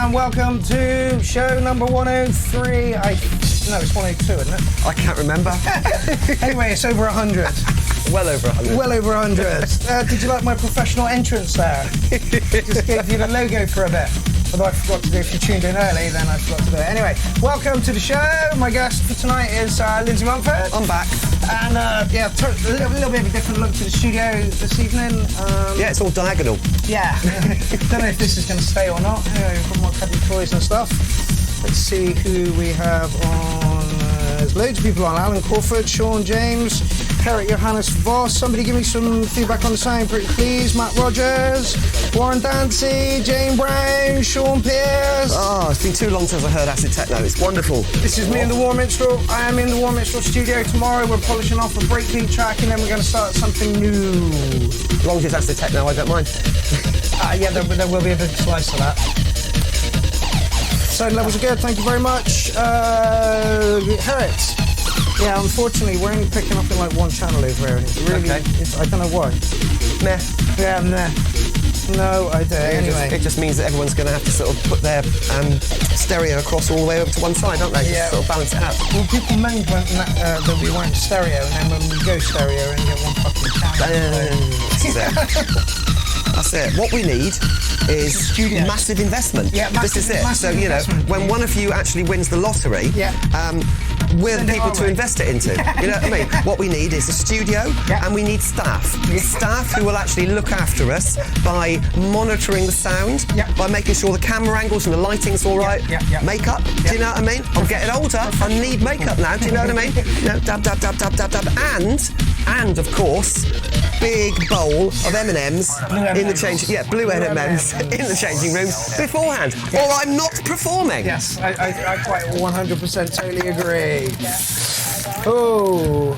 and welcome to show number 103. No, it's 102, isn't it? I can't remember. Anyway, it's over 100. Well over 100. Well over 100. Did you like my professional entrance there? Just gave you the logo for a bit. Although I forgot to do, if you tuned in early, then I forgot to do it. Anyway, welcome to the show. My guest for tonight is Lindsay Mumford. I'm back. And yeah, a little bit of a different look to the studio this evening. Yeah, it's all diagonal. Yeah. Don't know if this is going to stay or not. Anyway, we've got more cuddly toys and stuff. Let's see who we have on. There's loads of people on. Alan Crawford, Sean James, Pierrot Johannes Voss. Somebody give me some feedback on the sound, pretty please. Matt Rogers, Warren Dancy, Jane Brown, Sean Pierce. Oh, it's been too long since I heard acid techno. It's wonderful. This is me in the War Minstrel. I am in the War Minstrel studio tomorrow. We're polishing off a breakbeat track and then we're going to start something new. As long as it's acid techno, I don't mind. Yeah, there will be a big slice of that. Sound levels are good, thank you very much. Herritt. Yeah, unfortunately, we're only picking up in like one channel over here. And it's really, okay. I don't know why. Meh. Yeah, meh. No idea. Anyway. It just means that everyone's going to have to sort of put their stereo across all the way over to one side, don't they? Yeah. Just sort of balance it out. Well, people moaned that we weren't stereo, and then when we go stereo and get one fucking channel. That's it. What we need is massive investment. Yeah, this is it. So, you know, when one of you actually wins the lottery, we're the people to invest it into. You know what I mean? What we need is a studio and we need staff. Staff who will actually look after us by monitoring the sound, by making sure the camera angles and the lighting's all right. Makeup, do you know what I mean? I'm getting older, I need makeup now, do you know what I mean? You know, dab, dab, dab, dab, dab, dab. And of course, big bowl of M&Ms in the changing, blue M&Ms in the changing room beforehand, or I'm not performing. Yes, I quite 100% totally agree. Oh,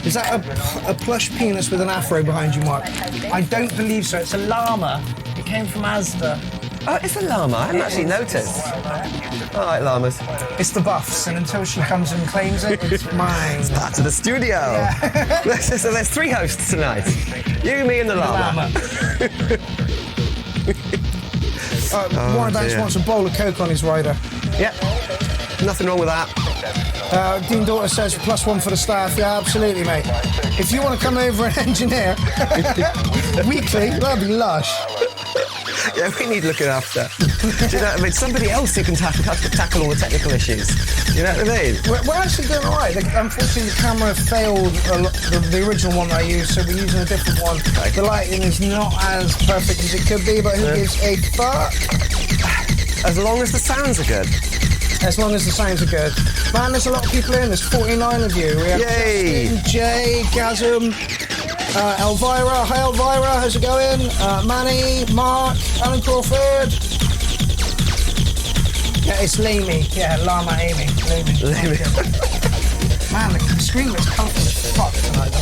is that a plush penis with an afro behind you, Mark? I don't believe so. It's a llama. It came from Asda. Oh, it's a llama. I hadn't actually noticed. I like llamas. It's the Buffs, and until she comes and claims it, it's mine. It's back to the studio. Yeah. So there's three hosts tonight. You, me, and the llama. Warren Dancy wants a bowl of Coke on his rider. Yep. Nothing wrong with that. Dean Daughter says +1 for the staff. Yeah, absolutely, mate. If you want to come over and engineer weekly, that'd be lush. Yeah, we need looking after. Do you know what I mean? Somebody else who can tackle all the technical issues. You know what I mean? We're actually doing all right. Unfortunately, the camera failed the original one I used, so we're using a different one. Okay. The lighting is not as perfect as it could be, but who gives a fuck? As long as the sounds are good. As long as the sounds are good. Man, there's a lot of people in. There's 49 of you. We have Justin, Jay, Gazum, Elvira. Hi, Elvira. How's it going? Manny, Mark, Alan Crawford. Yeah, it's Lamey. Yeah, Llama Amy. Lamey. Man, the screen looks colourful as fuck tonight.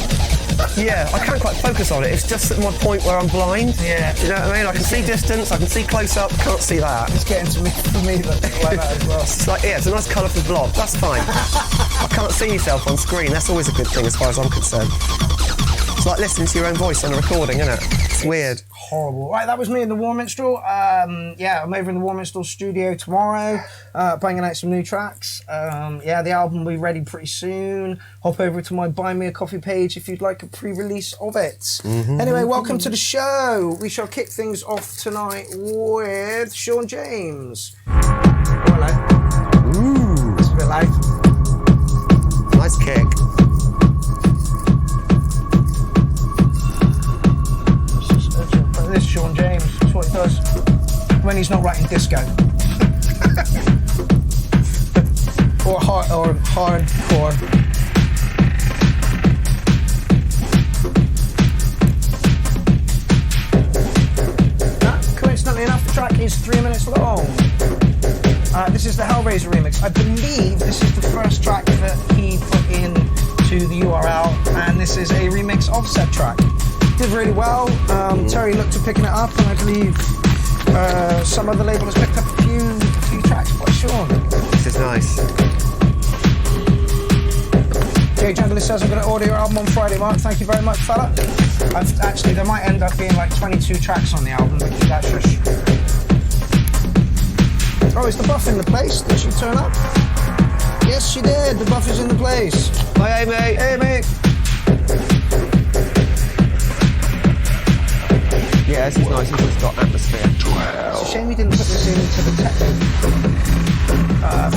Yeah, I can't quite focus on it. It's just at my point where I'm blind. Yeah. Do you know what I mean? I can see distance, I can see close up, can't see that. It's getting to me for me like that as well. It's like, it's a nice colourful blob. That's fine. I can't see yourself on screen. That's always a good thing as far as I'm concerned. It's like listening to your own voice on a recording, isn't it? It's weird. Horrible. Right, that was me in the War Minstrel. I'm over in the War Minstrel studio tomorrow, banging out some new tracks. The album will be ready pretty soon. Hop over to my Buy Me a Coffee page if you'd like a pre-release of it. Anyway, welcome to the show. We shall kick things off tonight with Sean James. Oh, hello. Ooh. It's a bit loud. Nice kick. This is Sean James. That's what he does when he's not writing disco. or hardcore. Coincidentally enough, the track is 3 minutes long. This is the Hellraiser remix. I believe this is the first track that he put into the URL, and this is a remix of said track. Did really well. Terry looked to picking it up, and I believe some other label has picked up a few tracks by Sean. This is nice. Jay Jungler says I'm going to order your album on Friday, Mark. Thank you very much, fella. Actually, there might end up being like 22 tracks on the album, because that's just Oh, is the buff in the place? Did she turn up? Yes, she did. The buff is in the place. Hi, Amy. Hey, mate. Yeah, this is nice. It's got atmosphere. It's a shame we didn't put this into the techno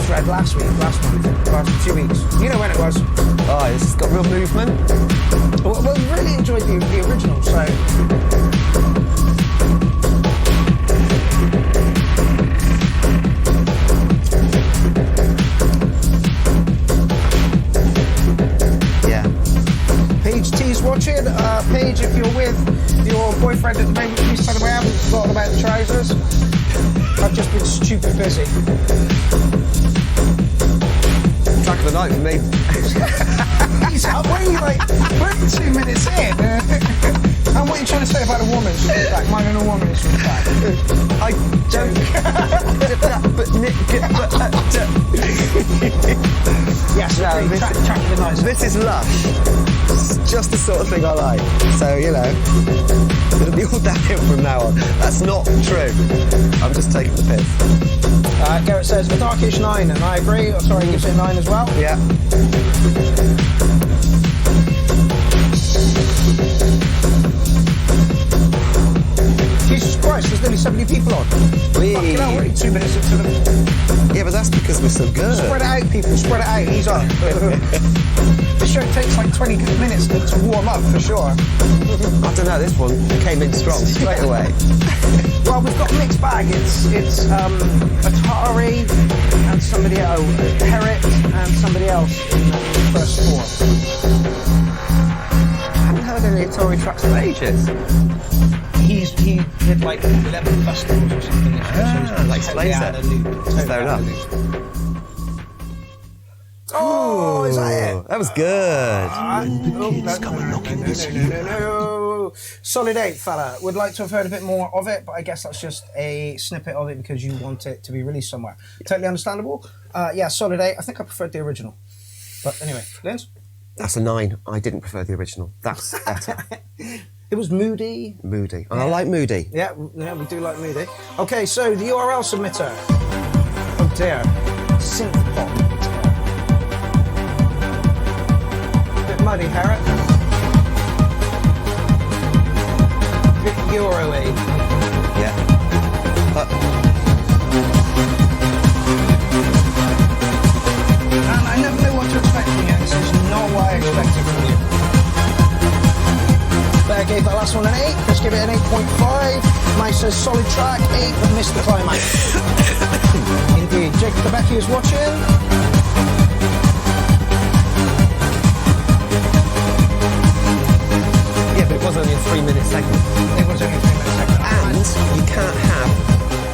thread last month, last few weeks. You know when it was. Oh, this has got real movement. Well, we really enjoyed the original, so. Watching. Paige, if you're with your boyfriend at the moment, please tell him I haven't forgotten about the trousers. I've just been stupid busy. Track of the night for me. He's up. What are you like? We're 2 minutes in. And what are you trying to say about a woman? Like, mine and a woman is from back. I don't. Yes, no, track of the night. This is lush. It's just the sort of thing I like. So, you know, it'll be all downhill from now on. That's not true. I'm just taking the piss. Garrett says, the darkish 9, and I agree. Oh, sorry, he gives it a 9 as well. Yeah. Jesus Christ, there's nearly 70 people on. Fucking hell, we're only 2 minutes into the... Yeah, but that's because we're so good. Spread it out, people, spread it out. He's on. The show takes like 20 minutes to warm up, for sure. I don't know, this one came in strong straight away. Well, we've got a mixed bag. It's Atari and somebody else, Herrick and somebody else in the first 4. I haven't heard any Atari tracks for ages. He did like 11 festivals or something. Like Slazer. Fair enough. Oh, is that it? That was good. No. Solid 8, fella. Would like to have heard a bit more of it, but I guess that's just a snippet of it because you want it to be released somewhere. Totally understandable. Yeah, solid 8. I think I preferred the original. But anyway, Linz? That's a 9. I didn't prefer the original. That's better. It was moody. Moody. And I like moody. Yeah, we do like moody. Okay, so the URL submitter. Oh dear. Synth pop. Bit muddy, Harriet. Bit Euro-y. Yeah. And I never know what to expect from you. This is not what I expected from you. Bear gave that last one an 8. Let's give it an 8.5. Nice says solid track. 8, but missed the climax. Indeed. Jake Quebecky is watching. Yeah, but it was only a 3-minute segment. It was only a 3-minute segment. And you can't have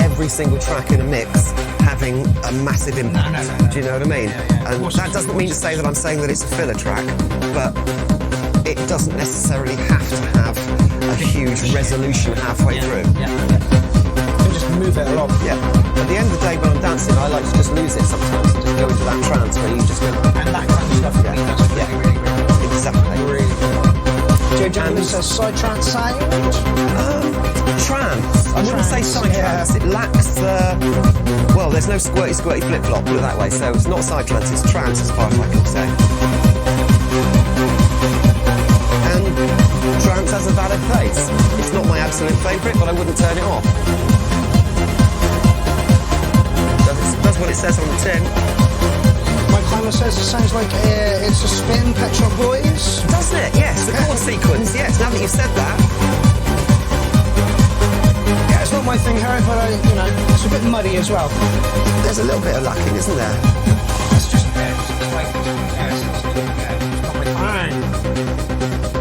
every single track in a mix having a massive impact. No. Do you know what I mean? Yeah. And that doesn't mean to say that I'm saying that it's a filler track, but it doesn't necessarily have to have a huge resolution halfway through. Yeah. You can just move it along. Yeah. At the end of the day, when I'm dancing, I like to just lose it sometimes and just go into that trance where you just go. And that kind of stuff. Yeah. That's really good. Exactly. Really good. Joe Gentleman says psytrance sound. Trance. I wouldn't say psytrance. It lacks the. Well, there's no squirty flip flop, put it that way. So it's not psytrance, it's trance as far as I can say. And trance has a valid place. It's not my absolute favourite, but I wouldn't turn it off. That's what it says on the tin. Mike Climber says it sounds like it's a spin, Pet Shop Boys. Doesn't it? Yes, the chord sequence. Yes, now that you've said that. Yeah, it's not my thing, Harry, but it's a bit muddy as well. There's a little bit of lacking, isn't there? It's just it's like it's not my thing.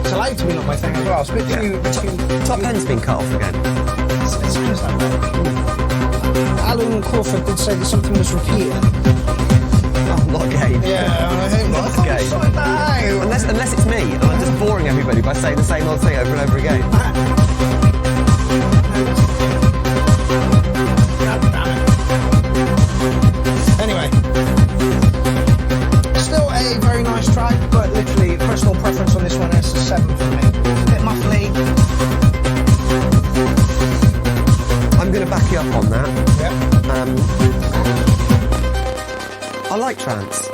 It's allowed to be not my thing as well. It's a bit too. Top end's been cut off again. It sounds like that. Alan Crawford did say that something was repeated. Oh, not again. Yeah, I think not again. Unless it's me and I'm just boring everybody by saying the same old thing over and over again. Anyway, still a very nice track, but literally personal preference on this one is a 7 for me. A bit muffly. I'm going to back you up on that. Yeah. like trance.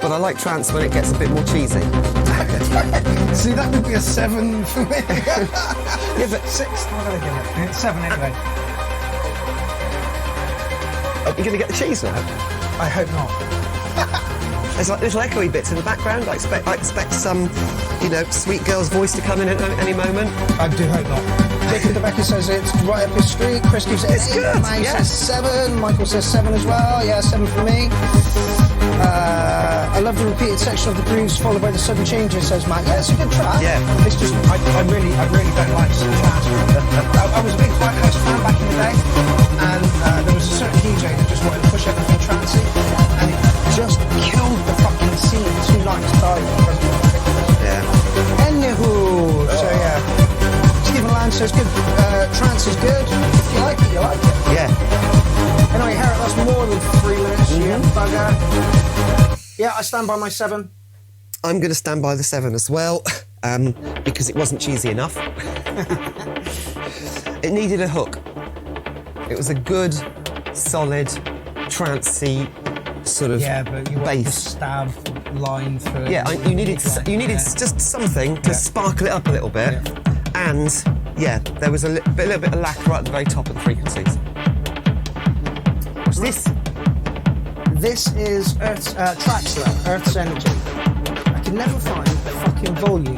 But I like trance when it gets a bit more cheesy. See, that would be a 7 for me. Yeah, but 6, what did I give it? It's 7 anyway. Are you going to get the cheese now? I hope not. There's like little echoey bits in the background. I expect some, you know, sweet girl's voice to come in at any moment. I do hope not. Jacob Becker says it's right up his street. Chris gives it an 8. Good. Mike Yeah. says 7. Michael says 7 as well. Yeah, 7 for me. I love the repeated section of the grooves followed by the sudden changes, says Matt. Yeah, it's a good track. Yeah. It's just, I really don't like some trance. I was a big White House fan back in the day, and there was a certain DJ that just wanted to push everything trancey, and it just killed the fucking scene 2 nights died. Yeah. Anywho, so yeah. Stephen Land says good, trance is good. If you like it, you like it. Yeah. Anyway, Harriet, that's more than 3 minutes. Yeah, bugger. Yeah, I stand by my 7. I'm going to stand by the 7 as well, because it wasn't cheesy enough. It needed a hook. It was a good, solid, trancey sort of but you want the bass. stab line for Yeah, you needed just something to sparkle it up a little bit, and yeah, there was a little bit of lack right at the very top of the frequencies. What's this? This is Traxler, Earth's Energy. I can never find the fucking volume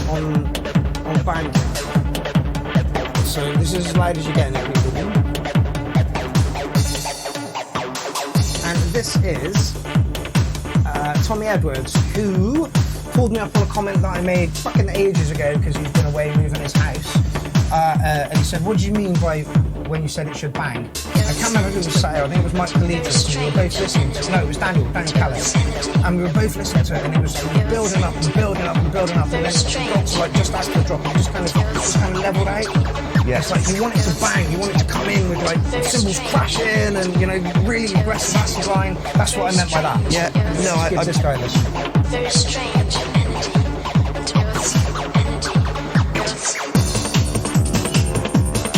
on Bandcamp. So this is as loud as you're getting it, people. And this is Tommy Edwards, who pulled me up on a comment that I made fucking ages ago because he's been away moving his house. And he said, what do you mean by when you said it should bang? I can't remember who was sat here. I think it was Mike Collegius, and we were both listening to it. No, it was Daniel Callis. And we were both listening to it, and it was building up and building up and building up, and then it got to like just after the drop, it just kind of leveled out. Yeah. It's like you want it to bang, you want it to come in with like cymbals crashing and, you know, really aggressive acid line. That's what I meant by that. Yeah, no, I Give this guy this. Very strange energy.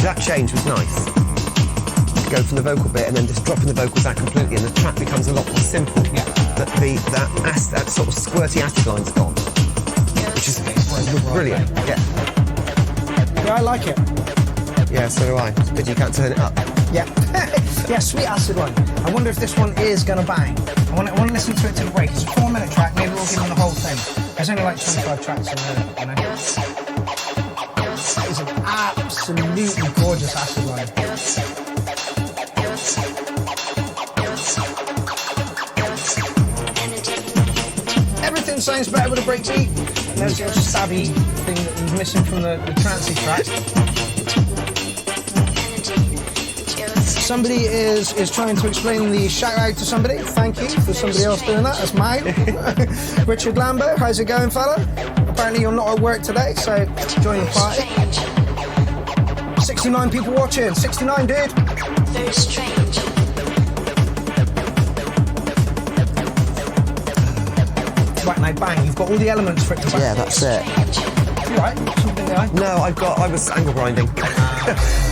That change was nice. Go from the vocal bit and then just dropping the vocals out completely, and the track becomes a lot more simple. Yeah. That sort of squirty acid line's gone, which is brilliant. Yeah, I like it. yeah, so do I. It's a pity you can't turn it up. Yeah. Yeah, sweet acid one. I wonder if this one is going to bang. I want to listen to it to the break. It's a 4-minute track. Maybe we'll give them the whole thing. There's only like 25 tracks in there, you know? That is an absolutely gorgeous acid line. Everything sounds better with a breakbeat. And there's a little stabby thing that was missing from the trancey track. Somebody is trying to explain the shout out to somebody. Thank you for somebody else doing that. That's mine. Richard Lambo, how's it going, fella? Apparently you're not at work today, so join the party. 69 people watching. 69, dude. Very strange. Right now, bang. You've got all the elements for it to bang. Yeah, that's it. You right? Something in the eye? No, I was angle grinding.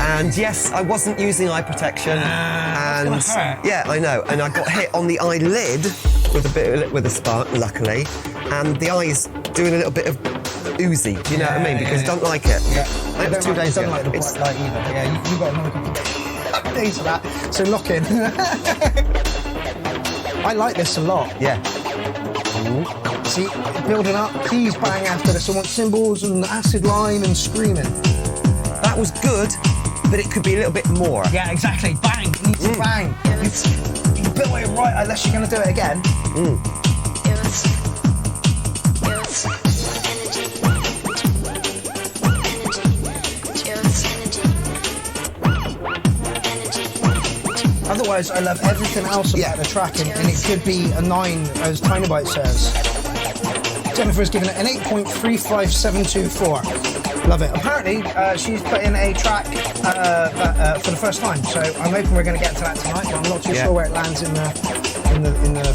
And yes, I wasn't using eye protection. And that's gonna hurt. yeah, I know. And I got hit on the eyelid with a spark, luckily. And the eye's doing a little bit of oozy. Do you know what I mean? Because I don't like it. Yeah. It was 2 days don't ago. like the bright light either. Yeah, you got another couple of days of that. So lock in. I like this a lot. Yeah. See, building up, please bang after this. I want cymbals and acid line and screaming. That was good, but it could be a little bit more. Yeah, exactly. Bang. It needs to bang. You built it right unless you're going to do it again. Otherwise, I love everything else about the track, and it could be a 9, as Tiny Bite says. Jennifer's given it an 8.35724. Love it. Apparently, she's put in a track for the first time, so I'm hoping we're going to get to that tonight, but I'm not too sure where it lands in the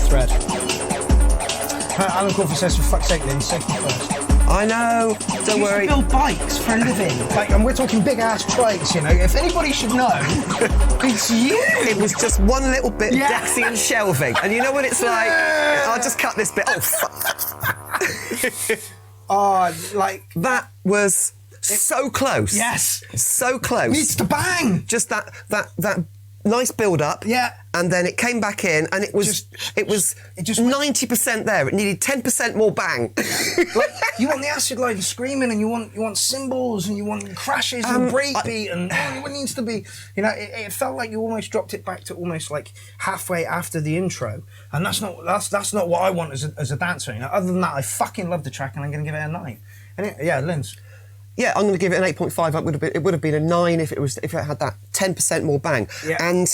thread. Alan Crawford says, for fuck's sake, then, safety first. I know. Don't worry. Build bikes for a living. Like, and we're talking big ass trikes, you know. If anybody should know, it's you. It was just one little bit Yeah. Dexian shelving. And you know what it's like? I'll just cut this bit. Oh, fuck. Like... That was so close. Yes. So close. Needs to bang. Just that nice build up. Yeah. And then it came back in, and it was 90% there. It needed 10% more bang. Like, you want the acid line screaming, and you want cymbals, and you want crashes and breakbeat, and it needs to be. You know, it felt like you almost dropped it back to almost like halfway after the intro, and that's not what I want as a dancer. You know, other than that, I fucking love the track, and I'm going to give it a 9. And Linz. Yeah, I'm going to give it an 8.5. It would have been a 9 if it had that 10% more bang. Yeah. And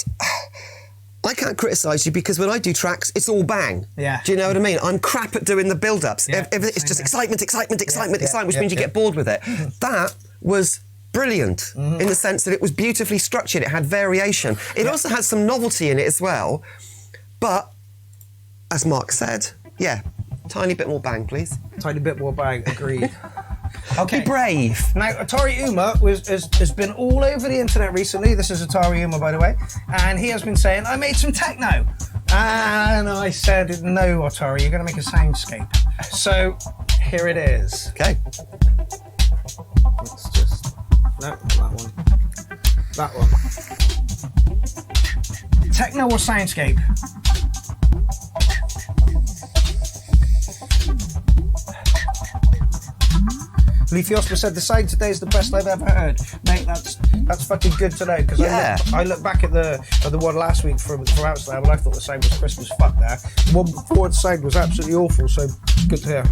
I can't criticise you because when I do tracks, it's all bang. Yeah. Do you know what I mean? I'm crap at doing the build-ups. Yeah. It's just excitement, which means you yeah. get bored with it. That was brilliant in the sense that it was beautifully structured. It had variation. It also had some novelty in it as well. But, as Mark said, tiny bit more bang, please. Tiny bit more bang, agreed. Okay. Be brave. Now, Atari Uma has been all over the internet recently. This is Atari Uma, by the way. And he has been saying, I made some techno. And I said, no, Atari, you're going to make a soundscape. So, here it is. Okay. It's just... No, that one. That one. Techno or soundscape? Leafy Oscar said the sound today is the best I've ever heard. Mate, that's fucking good to know, because I look back at the one last week from Outslab, and I thought the sound was crisp as fuck there. The one before the sound was absolutely awful, so good to hear.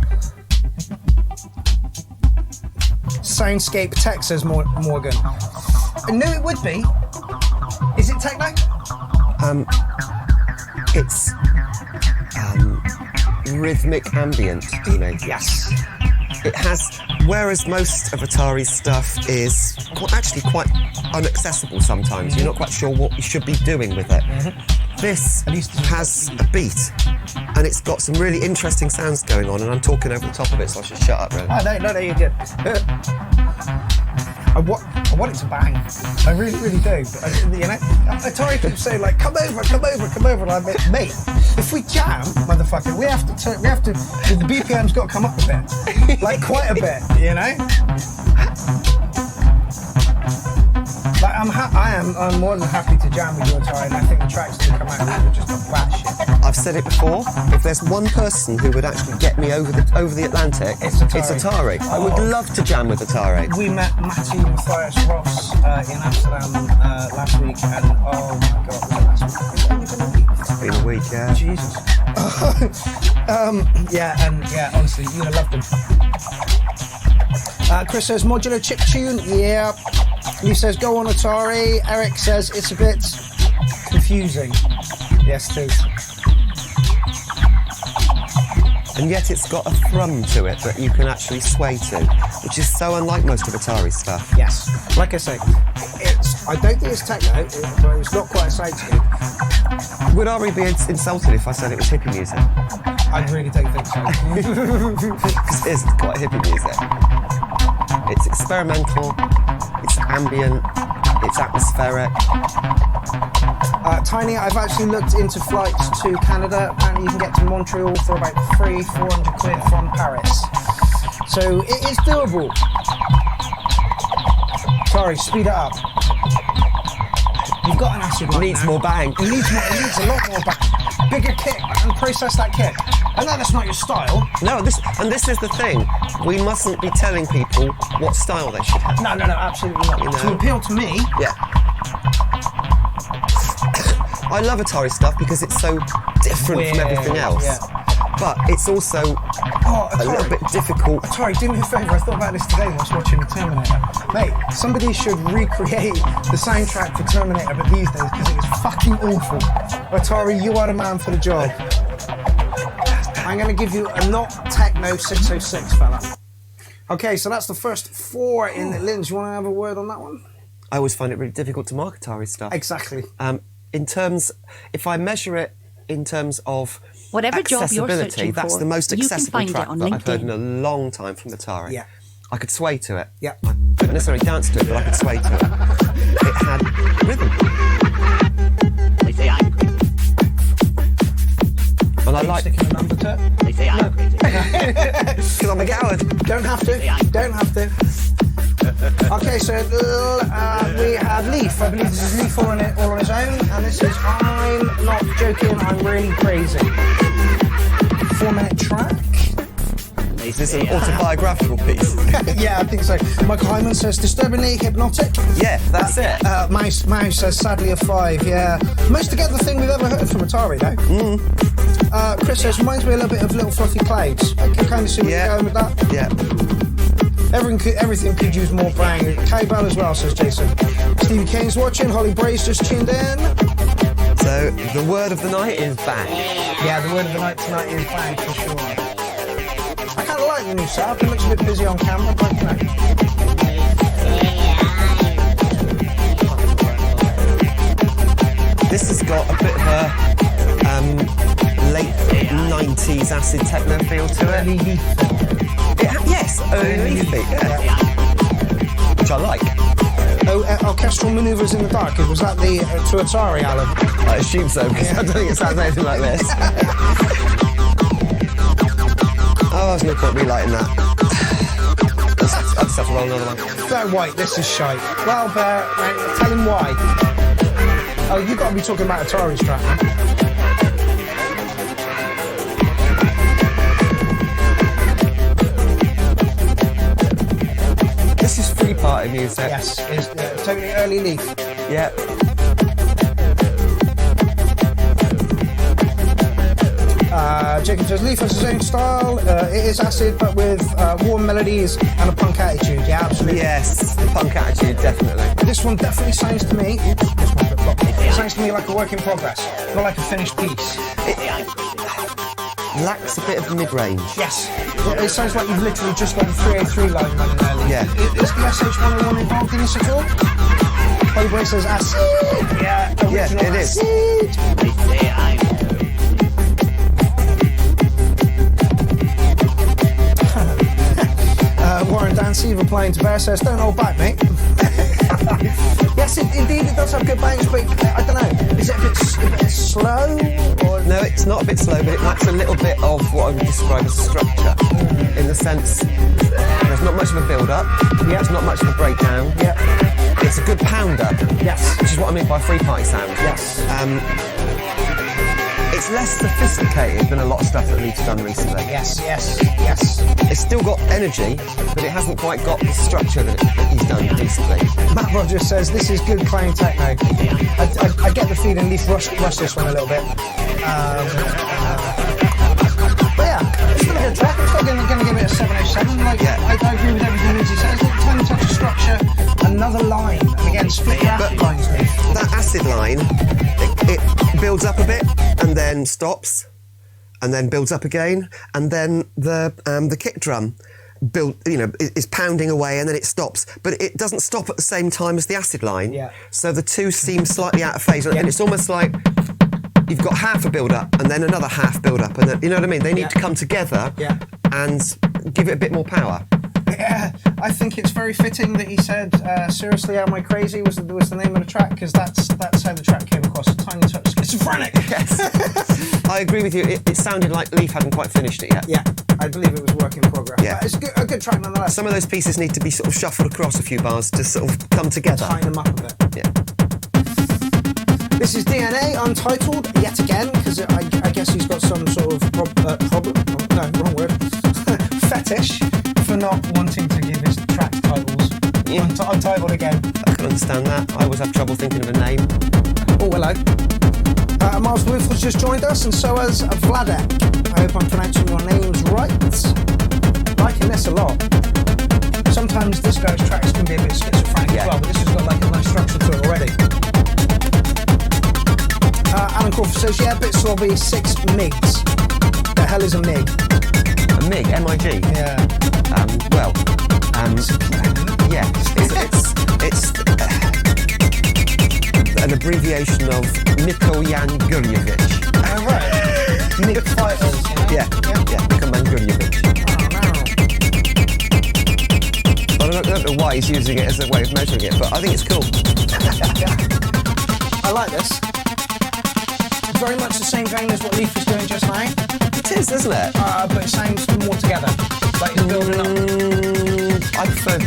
Soundscape tech, says Morgan. I knew it would be. Is it techno? It's rhythmic ambient to me. Yes. It has, whereas most of Atari's stuff is actually quite inaccessible sometimes. You're not quite sure what you should be doing with it. This has a beat, and it's got some really interesting sounds going on, and I'm talking over the top of it, so I should shut up, really. Oh, no, you're good. I want it to bang. I really, really do. But you know, Atari keeps saying like, come over, and I'm like, mate, if we jam, motherfucker, we have to. The BPM's got to come up a bit, like quite a bit, you know. Like I'm more than happy to jam with you, Atari, and I think the tracks that come out are just a batshit. I've said it before. If there's one person who would actually get me over the Atlantic, it's Atari. I would love to jam with Atari. We met Matty and Matthias Ross in Amsterdam last week, and oh my god, was it last week? It's been a week, yeah. Jesus. Honestly, you'd have loved them. Chris says modular chip tune, yeah. Lee says go on Atari. Eric says it's a bit confusing. Yes, it is. And yet it's got a thrum to it that you can actually sway to, which is so unlike most of Atari's stuff. Yes. Like I say, I don't think it's techno, but it's not quite a soundscape. Would Ari be insulted if I said it was hippie music? I really don't think so. Because it is quite hippie music. It's experimental, it's ambient, it's atmospheric. Tiny, I've actually looked into flights to Canada. Apparently you can get to Montreal for about 400 quid from Paris. So it is doable. Sorry, speed it up. You've got an acid line. It needs more bang. It needs a lot more bang. Bigger kick and process that kick. I know that's not your style. No, this is the thing. We mustn't be telling people what style they should have. No, absolutely not. You know? To appeal to me. Yeah. I love Atari stuff because it's so different from everything else. Yeah. But it's also a little bit difficult. Atari, do me a favour, I thought about this today when I was watching Terminator. Mate, somebody should recreate the soundtrack for Terminator, but these days, because it is fucking awful. Atari, you are the man for the job. I'm going to give you a not techno 606, fella. Okay, so that's the first 4 in the Linz. You want to have a word on that one? I always find it really difficult to mark Atari stuff. Exactly. In terms, if I measure it in terms of Whatever job you're accessibility, searching that's for, the most you can accessible find track it on that I've heard in LinkedIn. a long time from Atari. Yeah. I could sway to it. Yeah. I couldn't necessarily dance to it, but I could sway to it. It had rhythm. They say I'm crazy. And I like... Sticking a number to it. They say I'm crazy. Because I'm a coward. Don't have to. Don't have to. Okay, so we have Leaf. I believe this is Leaf all on his own, and this is I'm not joking, I'm really crazy. 4-minute track. They Is this say an autobiographical piece? Yeah, I think so. Michael Hyman says disturbingly hypnotic. Yeah, that's it. Mouse says sadly a 5. Yeah, most together thing we've ever heard from Atari though. Chris says reminds me a little bit of Little Fluffy Clouds. I can kind of see where you're going with that. Yeah. Everything could use more bang. Cowbell as well, says Jason. Stevie Kane's watching. Holly Bray's just tuned in. So, the word of the night is bang. Yeah, the word of the night tonight is bang for sure. I kind of like the new setup. It looks a bit busy on camera, but you know. This has got a bit of a late 90s acid techno feel to it. Yes, early beat, yeah. Which I like. Orchestral manoeuvres in the dark. Was that the to Atari, Alan? I assume so, because I don't think it sounds anything like this. Oh, there's no point relighting that. I'll just have to roll another one. Bear White, this is shite. Well, Bear, right, tell him why. Oh, you got to be talking about Atari's track, man. This is free party music. Yes, it's totally early Leaf. Yeah. Jacob says Leaf has his own style. It is acid, but with warm melodies and a punk attitude. Yeah, absolutely. Yes, the punk attitude, definitely. This one definitely sounds to me. It sounds to me like a work in progress, not like a finished piece. It lacks a bit of mid-range. Yes, it sounds like you've literally just got the 303 line running there. Leaf. Yeah. Is the SH101 involved in this at all? Holly Bray says acid. Yeah, original it is. acid. They say I'm Warren Dancy replying to Bear says, don't hold back, mate. Yes, indeed, it does have good bangs, but I don't know. Is it a bit slow? Or... No, it's not a bit slow, but it lacks a little bit of what I would describe as structure. In the sense, there's not much of a build-up. Yeah. There's not much of a breakdown. Yeah. It's a good pounder. Yes. Which is what I mean by free party sound. Yes. It's less sophisticated than a lot of stuff that Leaf's done recently. Yes. It's still got energy, but it hasn't quite got the structure that he's done recently. Matt Rogers says, this is good clown techno. I get the feeling Leaf rushed this one a little bit. But yeah, it's still a good track. I'm still going to give it a 707. Like, Yeah. I agree with everything Lindsay says. Tiny touch of structure, another line. And again, split your acid lines, Leaf. That acid line, it builds up a bit and then stops, and then builds up again, and then the kick drum is pounding away, and then it stops, but it doesn't stop at the same time as the acid line. Yeah. So the two seem slightly out of phase, and it's almost like you've got half a build-up and then another half build-up, and then, you know what I mean? They need to come together and give it a bit more power. Yeah, I think it's very fitting that he said, seriously, am I crazy was the name of the track, because that's how the track came across, a tiny touch schizophrenic. Yes. I agree with you. It sounded like Leaf hadn't quite finished it yet. Yeah, I believe it was work in progress. Yeah. But it's a good track nonetheless. Some of those pieces need to be sort of shuffled across a few bars to sort of come together. Tying them up a bit. Yeah. This is DNA, untitled, yet again, because I guess he's got some sort of problem. No, wrong word. Fetish for not wanting to give his track titles. Yeah. Untitled again. I can understand that. I always have trouble thinking of a name. Oh, hello. Miles Wolf has just joined us, and so has Vladek. I hope I'm pronouncing your names right. Liking this a lot. Sometimes this guy's tracks can be a bit schizophrenic as well, but this has got like a nice structure to it already. Alan Crawford says, yeah, a bit slobby, 6 MIGs. The hell is a MIG? A MIG, M-I-G? Yeah. Yeah, it's an abbreviation of Mikoyan Gurjevich. Right. Nick fighters, you know? Yeah. Become Mangurya. I don't know why he's using it as a way of measuring it, but I think it's cool. I like this. Very much the same vein as what Leaf is doing just now. It is, isn't it? But it sounds more together. Like it's building up. I prefer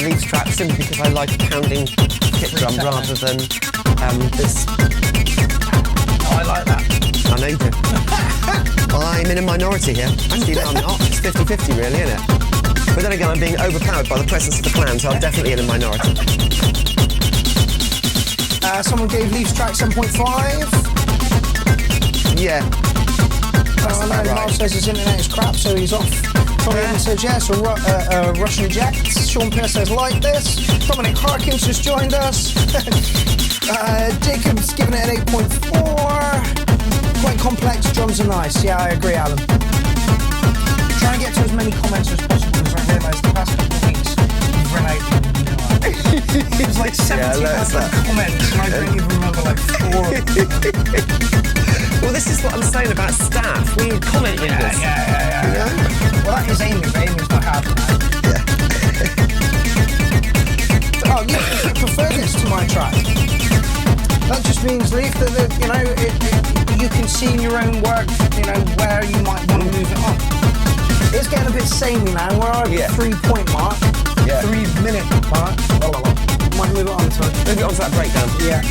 Leaf's track simply because I like pounding kick drum rather than this. Oh, I like that. I know you do. I'm in a minority here. Actually, no, I'm not. It's 50-50 really, isn't it? But then again, I'm being overpowered by the presence of the clown, so I'm definitely in a minority. Someone gave Leaf's track 7.5. Yeah. I know Miles says his internet is crap, so he's off. Tommy Evans says yes, Russian jets. Sean Pierce says like this. Dominic Harkins just joined us. Jacob's giving it an 8.4. Quite complex, drums are nice. Yeah, I agree, Alan. Try and get to as many comments as possible, because I realised the past couple of weeks we've run out. It was like 1,700 comments, and I don't even remember like 4. Well, this is what I'm saying about staff. We need comment readers. Yeah. Well, that is Amy, but Amy's not half now. Oh, yeah, if you prefer this to my track, that just means, Leaf, that you know, you can see in your own work, you know, where you might want to move it on. It's getting a bit samey now. We're at the 3-point mark, 3-minute mark. Might move it on to it. Move it on to that breakdown. Yeah.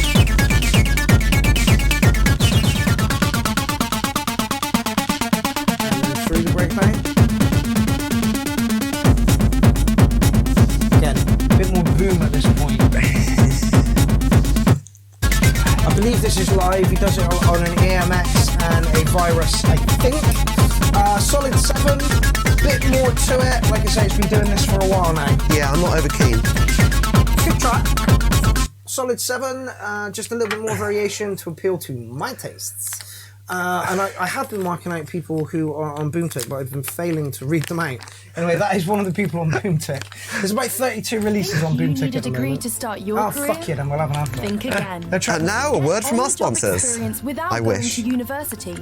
Through the breakdown. Again, a bit more boom at this point. I believe this is live. He does it on an AMX and a Virus, I think. Solid 7, bit more to it. Like I say, it's been doing this for a while now. Yeah, I'm not over keen. Good track. Solid 7, just a little bit more variation to appeal to my tastes. And I have been marking out people who are on Boomtick, but I've been failing to read them out. Anyway, that is one of the people on Boomtick. There's about 32 releases on Boomtick Need a at the degree moment. to start your career? Fuck it, and we'll have an advert. Think again. And now a word from our On-the-job sponsors. experience without I going wish. to university.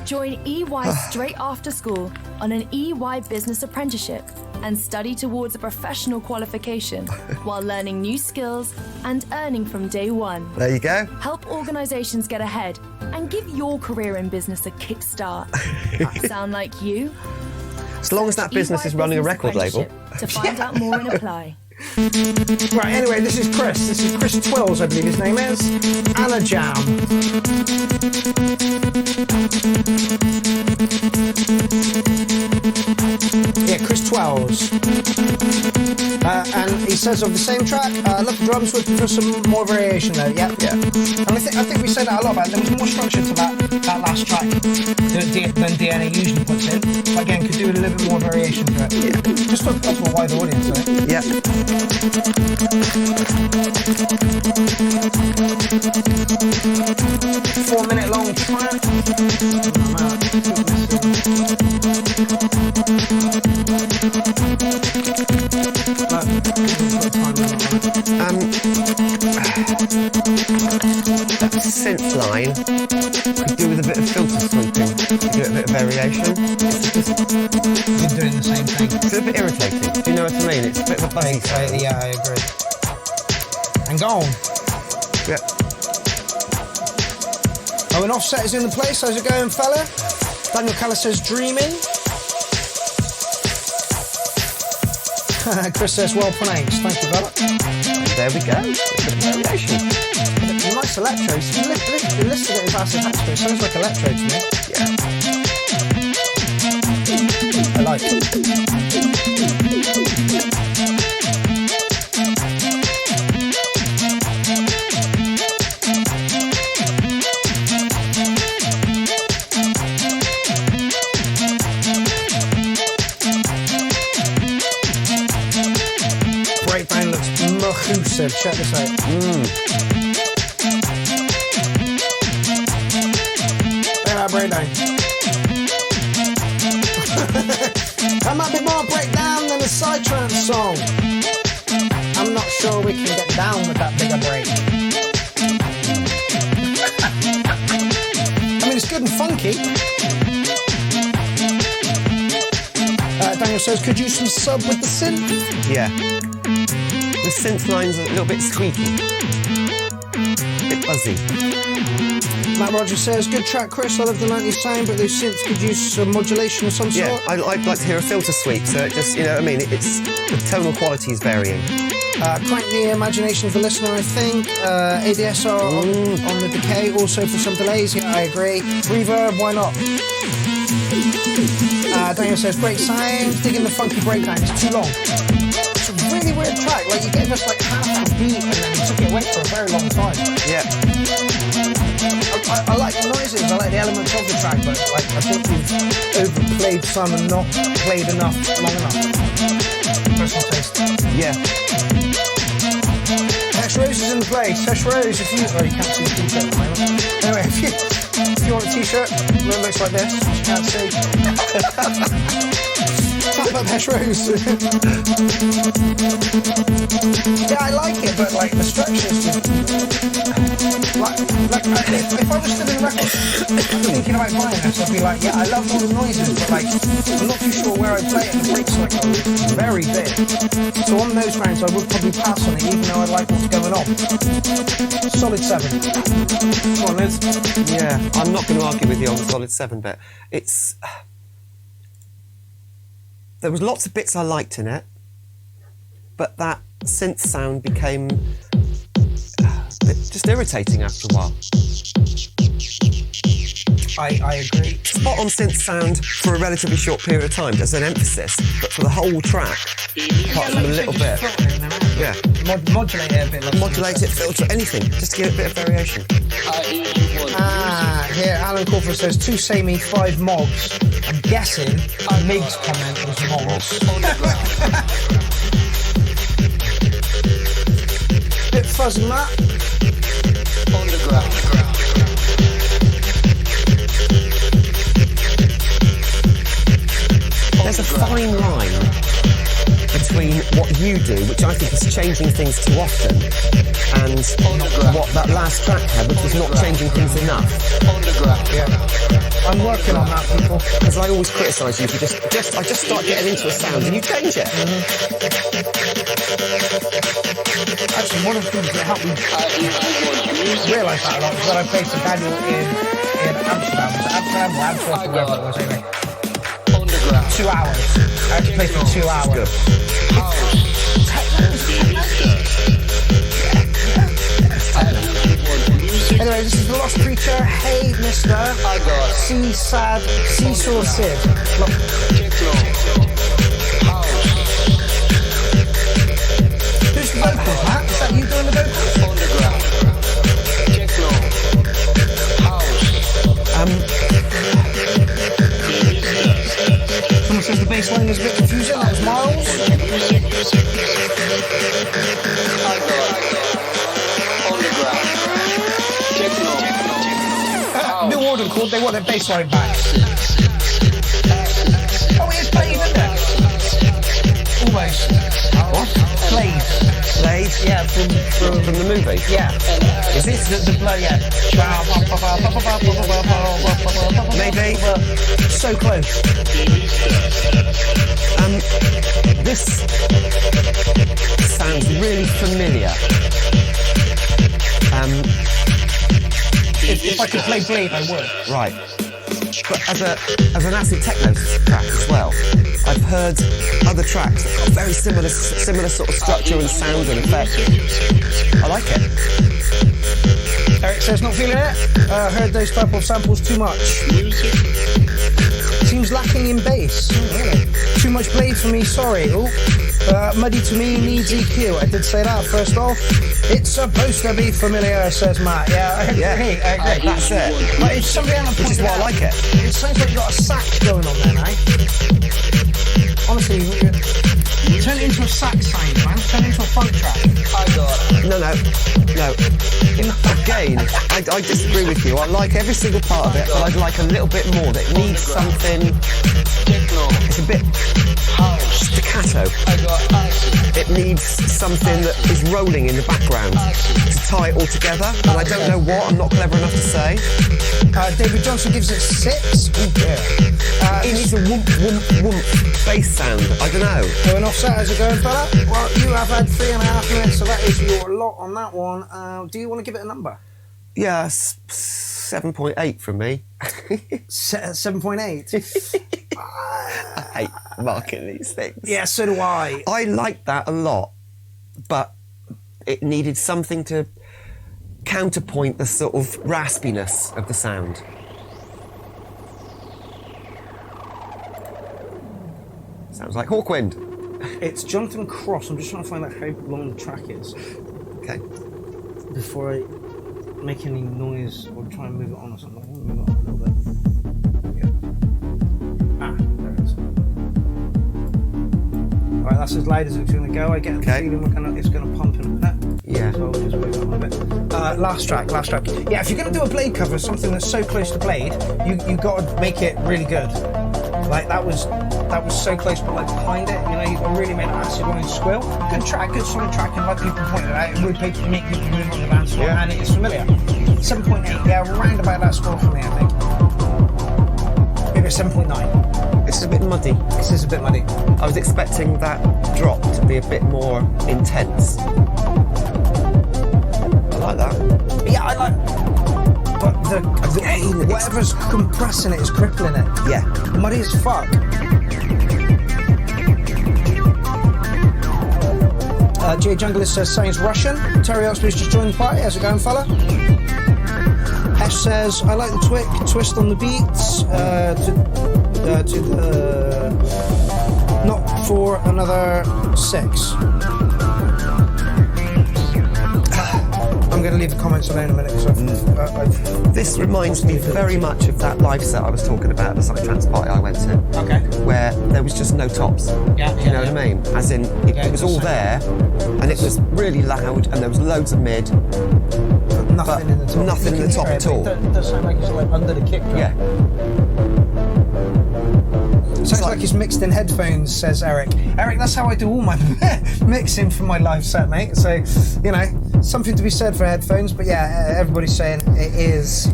Join EY straight after school on an EY business apprenticeship and study towards a professional qualification while learning new skills and earning from day one. There you go. Help organisations get ahead and give your career in business a kickstart. Sound like you? As long as that business is running a record label. To find out more and apply. Right, anyway, this is Chris. This is Chris Twills, I believe his name is. Anna Jam. Yeah, Chris Twells. And he says of the same track, I love the drums with for some more variation though. Yeah. And I think we said that a lot about it. There was more structure to that last track than DNA usually puts in. But again, could do a little bit more variation to it. Yeah. Just for a wider audience, I think. Yeah. 4-minute long track. That synth line could do with a bit of filter sweeping to give it a bit of variation. You're doing the same thing. It's a bit irritating. Do you know what I mean? It's a bit of a buzzy. Yeah, I agree. And go on. Yeah. Oh, an Offset is in the place. How's it going, fella? Daniel Callis says dreaming. Chris says well pronounced. Thank you, fella. There we go. A bit of variation. Nice electro. You listed it as acid house, but it sounds like electro to me. Yeah. I like it. Breakdown looks mahoosive. Check this out. Breakdown. That might be more breakdown than a Psytrance song. I'm not sure we can get down with that bigger break. I mean, it's good and funky. Daniel says, could use some sub with the synth. Yeah. The synth line's a little bit squeaky. A bit fuzzy. Matt Rogers says, good track, Chris. I love the 90s sound, but those synths could use some modulation of some Yeah, sort. I'd like to hear a filter sweep, so it just, you know what I mean? It's the tonal quality is varying. Crank the imagination of the listener, I think. ADSR on the decay, also for some delays. Yeah, I agree. Reverb, why not? Daniel says, great sound. Digging the funky breakdown. It's too long. It's a really weird track. Like, you gave us like half a beat and then you took it away for a very long time. Yeah. I like the noises, I like the elements of the track, but like, I think we've overplayed some and not played enough long enough. Personal taste. Yeah. Tesh Rose is in the place. Tesh Rose, if you... Oh, you can't see the t-shirt at the moment. Anyway, if you want a t-shirt, it looks like this. You can't see. Talk about Tesh Rose. Yeah, I like it, but like the structure's just... If I was still in records thinking about buying this, I'd be like, yeah, I love all the noises, but like, I'm not too sure where I'd play it. The break cycle is very big. So on those grounds, I would probably pass on it, even though I like what's going on. Solid 7. Come on, Liz. Yeah, I'm not going to argue with you on the solid 7 bit. It's... There was lots of bits I liked in it, but that synth sound became just irritating after a while. I agree. Spot on synth sound for a relatively short period of time. There's an emphasis, but for the whole track, apart from a little bit. Yeah. Modulate it a bit. Modulate it, filter it, anything, just to give it a bit of variation. Here, Alan Corford says 2 samey, 5 mogs. I'm guessing Mig's comment was mogs. Bit fuzzy, Matt. There's a fine line between what you do, which I think is changing things too often, and what that last track had, which was not changing things enough. Yeah. I'm working on that, people. Because I always criticise you for I just start getting into a sound and you change it. Actually, one of the things that helped me realise that a lot was when I played to Daniel in Amsterdam. Was it Amsterdam or Amsterdam? Wherever it was, anyway. 2 hours. I had to play for 2 hours. Anyway, this is The Lost Preacher. Hey, Mr. Seesaw Sid. Who's the vocals, Matt? Is that you doing the vocals? Someone says the bass line is a bit confusing. That was Miles. New Order called, they want their bass line back. Oh, it is played, isn't it? Almost. What? Played. Played? Yeah, From the movie? yeah. Is it? The blow, yeah. Maybe. So close. This sounds really familiar. If I could play Blade, I would. Right. But as an acid techno track as well, I've heard other tracks that got very similar sort of structure and sound and effect. I like it. Eric says not feeling it. Heard those type of samples too much. Seems lacking in bass. Too much Blade for me, sorry. Ooh. Muddy to me needs EQ. I did say that first off. It's supposed to be familiar, says Matt. Yeah, I agree. That's it. But if somebody else Which is why I like it. It sounds like you've got a sax going on there, eh? Honestly, turn it into a sax sound, man. Turn it into a funk track. No. Again, I disagree with you. I like every single part of it, but I'd like a little bit more. That needs something. It's a bit staccato. staccato. It needs something that is rolling in the background to tie it all together, and I don't know what. I'm not clever enough to say. David Johnson gives it 6. It needs a whoomp, whoomp, whoomp bass sound. I don't know. Going offset, how's it going, fella? Well, you have had 3.5 minutes, so that is your lot on that one. Do you want to give it a number? Yeah, 7.8 from me. 7.8. I hate marking these things. Yeah, so do I. I liked that a lot, but it needed something to counterpoint the sort of raspiness of the sound. Sounds like Hawkwind. It's Jonathan Cross. I'm just trying to find out how long the track is Okay. before I make any noise or try and move it on or something. I want to move it on a little bit. Yeah. There it is. Alright, that's as loud as it's going to go. I get the feeling it's going to pump in a minute. Yeah. So I'll just move it on a bit. Last track. Yeah, if you're going to do a Blade cover, something that's so close to Blade, you got to make it really good. Like that was so close, but like behind it, you know, you got to really make an acid one and squill. Good track, good solid track, and like people pointed out, it would make people move on the dance floor, and it is familiar. 7.8, yeah, round about that score for me, I think. Maybe 7.9. It's a bit muddy. This is a bit muddy. I was expecting that drop to be a bit more intense. I like that. Yeah, I like. But whatever's compressing it is crippling it. Yeah. Muddy as fuck. Jay Junglist says, sounds Russian. Terry Oxby's just joined the party. How's it going, fella? Ash says, I like the twist on the beats. To the not for another 6. I'm going to leave the comments alone in a minute because This reminds me very much of that live set I was talking about, the Psytrance party I went to. Okay. Where there was just no tops. Yeah. You know what I mean? As in, it was all there, and it was really loud, and there was loads of mid. Nothing in the top. Nothing in the top at all. It does sound like it's like under the kick drum. Yeah. Sounds like it's mixed in headphones, says Eric. Eric, that's how I do all my mixing for my live set, mate. So, you know, something to be said for headphones, but yeah, everybody's saying it is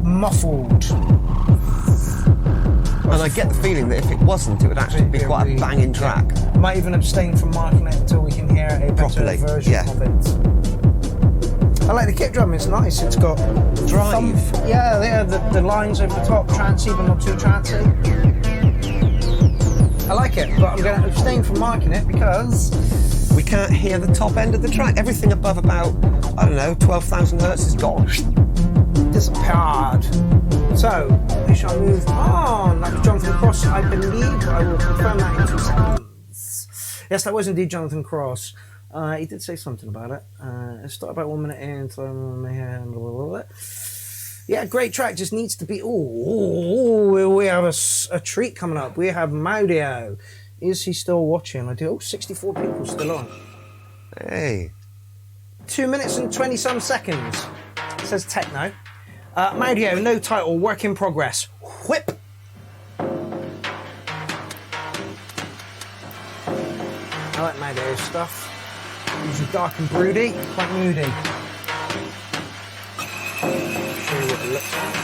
muffled. And I get the feeling that if it wasn't, it would actually be quite a banging track. Might even abstain from marking it until we can hear a better version of it. I like the kick drum, it's nice. It's got drive. The lines over the top, trancey but not too trancey. I like it, but I'm going to abstain from marking it because we can't hear the top end of the track. Everything above about, I don't know, 12,000 hertz is gone. Disappeared. So, we shall move on. That was Jonathan Cross, I believe. I will confirm that in 2 seconds. Yes, that was indeed Jonathan Cross. He did say something about it. It started about 1 minute in, yeah, great track. Just needs to be. We have a treat coming up. We have Maudio. Is he still watching? I do. 64 people still on. Hey. 2 minutes and 20 some seconds. It says techno. Maudio, no title, work in progress. Whip. I like Maudio stuff. Usually dark and broody, quite moody. Show you what it looks like.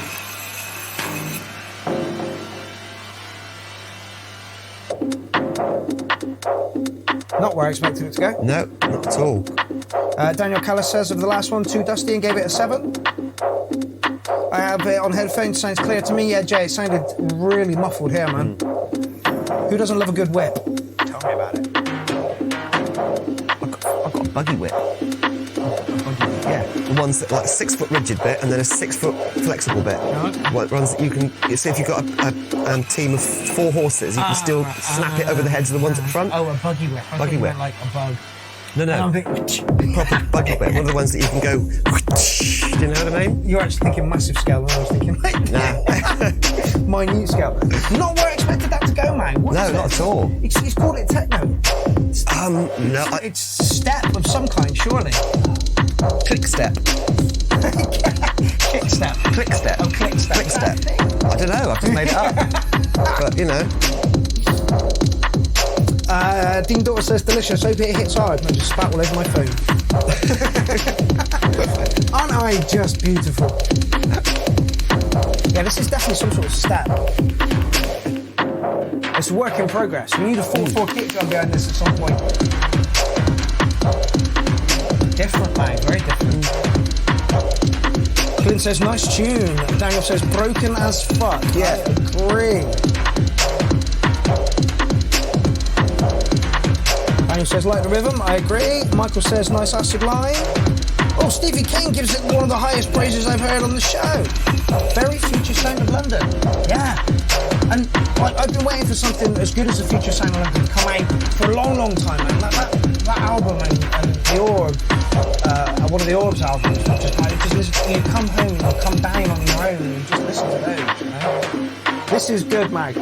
Not where I expected it to go. No, not at all. Daniel Callis says of the last one, too dusty and gave it a 7. I have it on headphones, sounds clear to me. Yeah, Jay, it sounded really muffled here, man. Who doesn't love a good whip? Tell me about it. I've got a buggy whip. Yeah, the ones that like a 6 foot rigid bit and then a 6 foot flexible bit. What runs that you can. So if you've got a team of 4 horses, you can still snap it over the heads of the ones at the front. Oh, a buggy whip. Buggy whip, like a bug. No. Proper buggy whip. One of the ones that you can go. Do you know what I mean? You're actually thinking massive scale, and I was thinking minute scale. Not where I expected that to go, man. What is not it? at all. He's called it techno. No. It's step of some kind, surely. Click step. Kick step. Click step. Oh, click step. Click step. I don't know. I've just made it up. But you know. Dean Daughter says, delicious. Hope it hits hard. No, just spat all over my phone. Aren't I just beautiful? Yeah, this is definitely some sort of step. It's a work in progress. We need a 4/4 kick drum behind this at some point. Different, mate. Very different. Clint says, nice tune. Daniel says, broken as fuck. Yeah, I agree. Daniel says, like the rhythm. I agree. Michael says, nice acid line. Oh, Stevie Kane gives it one of the highest praises I've heard on the show. Very Future Sound of London. Yeah. And I've been waiting for something as good as the Future Sound of London to come out for a long, long time, man. That album and The Orb, one of the Orb's albums, just listen, you come home and you come down on your own and you just listen to those, you know? This is good, Mag.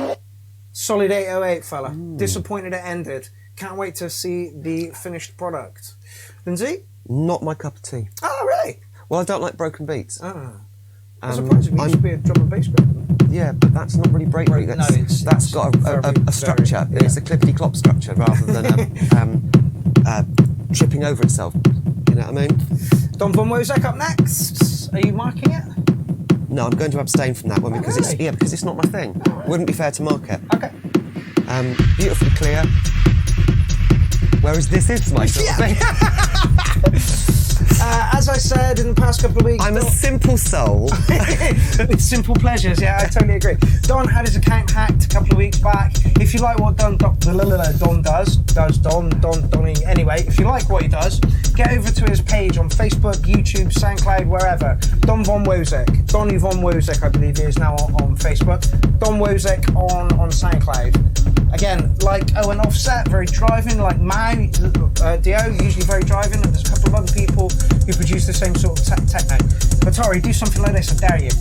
Solid 808, fella. Disappointed it ended. Can't wait to see the finished product. Lindsay? Not my cup of tea. Oh, really? Well, I don't like broken beats. I'm surprised it used to be a drum and bass group. Yeah, but that's not really breakbeat. That's got a structure. It's a clippity-clop structure rather than tripping over itself. You know what I mean? Don Von Wozak up next. Are you marking it? No, I'm going to abstain from that one because it's not my thing. Wouldn't be fair to mark it. Okay. Beautifully clear. Whereas this is my sort of thing. As I said in the past couple of weeks... I'm a simple soul. Simple pleasures, yeah, I totally agree. Don had his account hacked a couple of weeks back. If you like what Don does, Donny, anyway, if you like what he does, get over to his page on Facebook, YouTube, SoundCloud, wherever. Don Von Wozak. Donny Von Wozak, I believe he is now on Facebook. Don Wozak on SoundCloud. Again, like Owen Offset, very driving, like Mao, Dio, usually very driving, and there's a couple of other people who produce the same sort of techno. But Tori, do something like this, I dare you.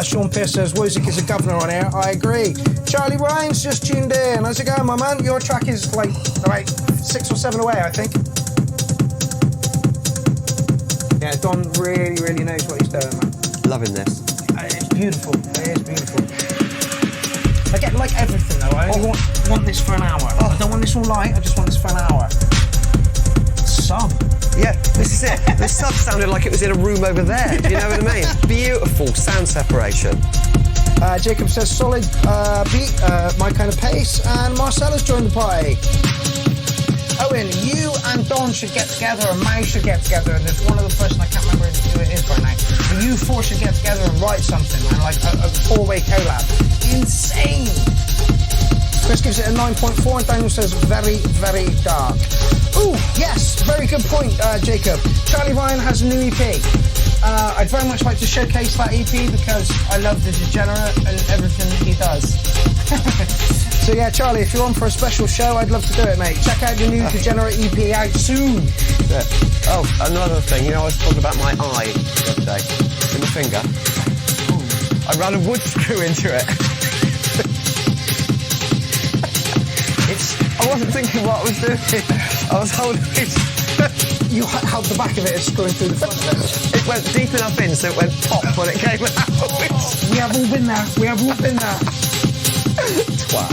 Sean Pierce says, Wozak is a governor on air. I agree. Charlie Ryan's just tuned in. How's it going, my man? Your track is like about 6 or 7 away, I think. Yeah, Don really, really knows what he's doing, man. Loving this. It's beautiful. It is beautiful. I get like everything though. I only want this for an hour. I don't want this all night. I just want this for an hour. Sub. Yeah, this is it. The sub sounded like it was in a room over there. Do you know what I mean? Beautiful sound separation. Jacob says solid beat, my kind of pace, and Marcella's joined the party. Owen, you and Don should get together, and Mao should get together, and there's one other person, I can't remember who it is right now, but you four should get together and write something, man, like a 4-way collab. Insane! Chris gives it a 9.4, and Daniel says very, very dark. Ooh, yes, very good point, Jacob. Charlie Ryan has a new EP. I'd very much like to showcase that EP because I love the Degenerate and everything that he does. So yeah, Charlie, if you're on for a special show, I'd love to do it, mate. Check out the new Degenerate EP out soon. Yeah. Oh, another thing, you know, I was talking about my eye the other day, in the finger. I ran a wood screw into it. I wasn't thinking what I was doing. I was holding it. You held the back of it and screwing through the front of it. It went deep enough in so it went pop when it came out. We have all been there. We have all been there. Twat.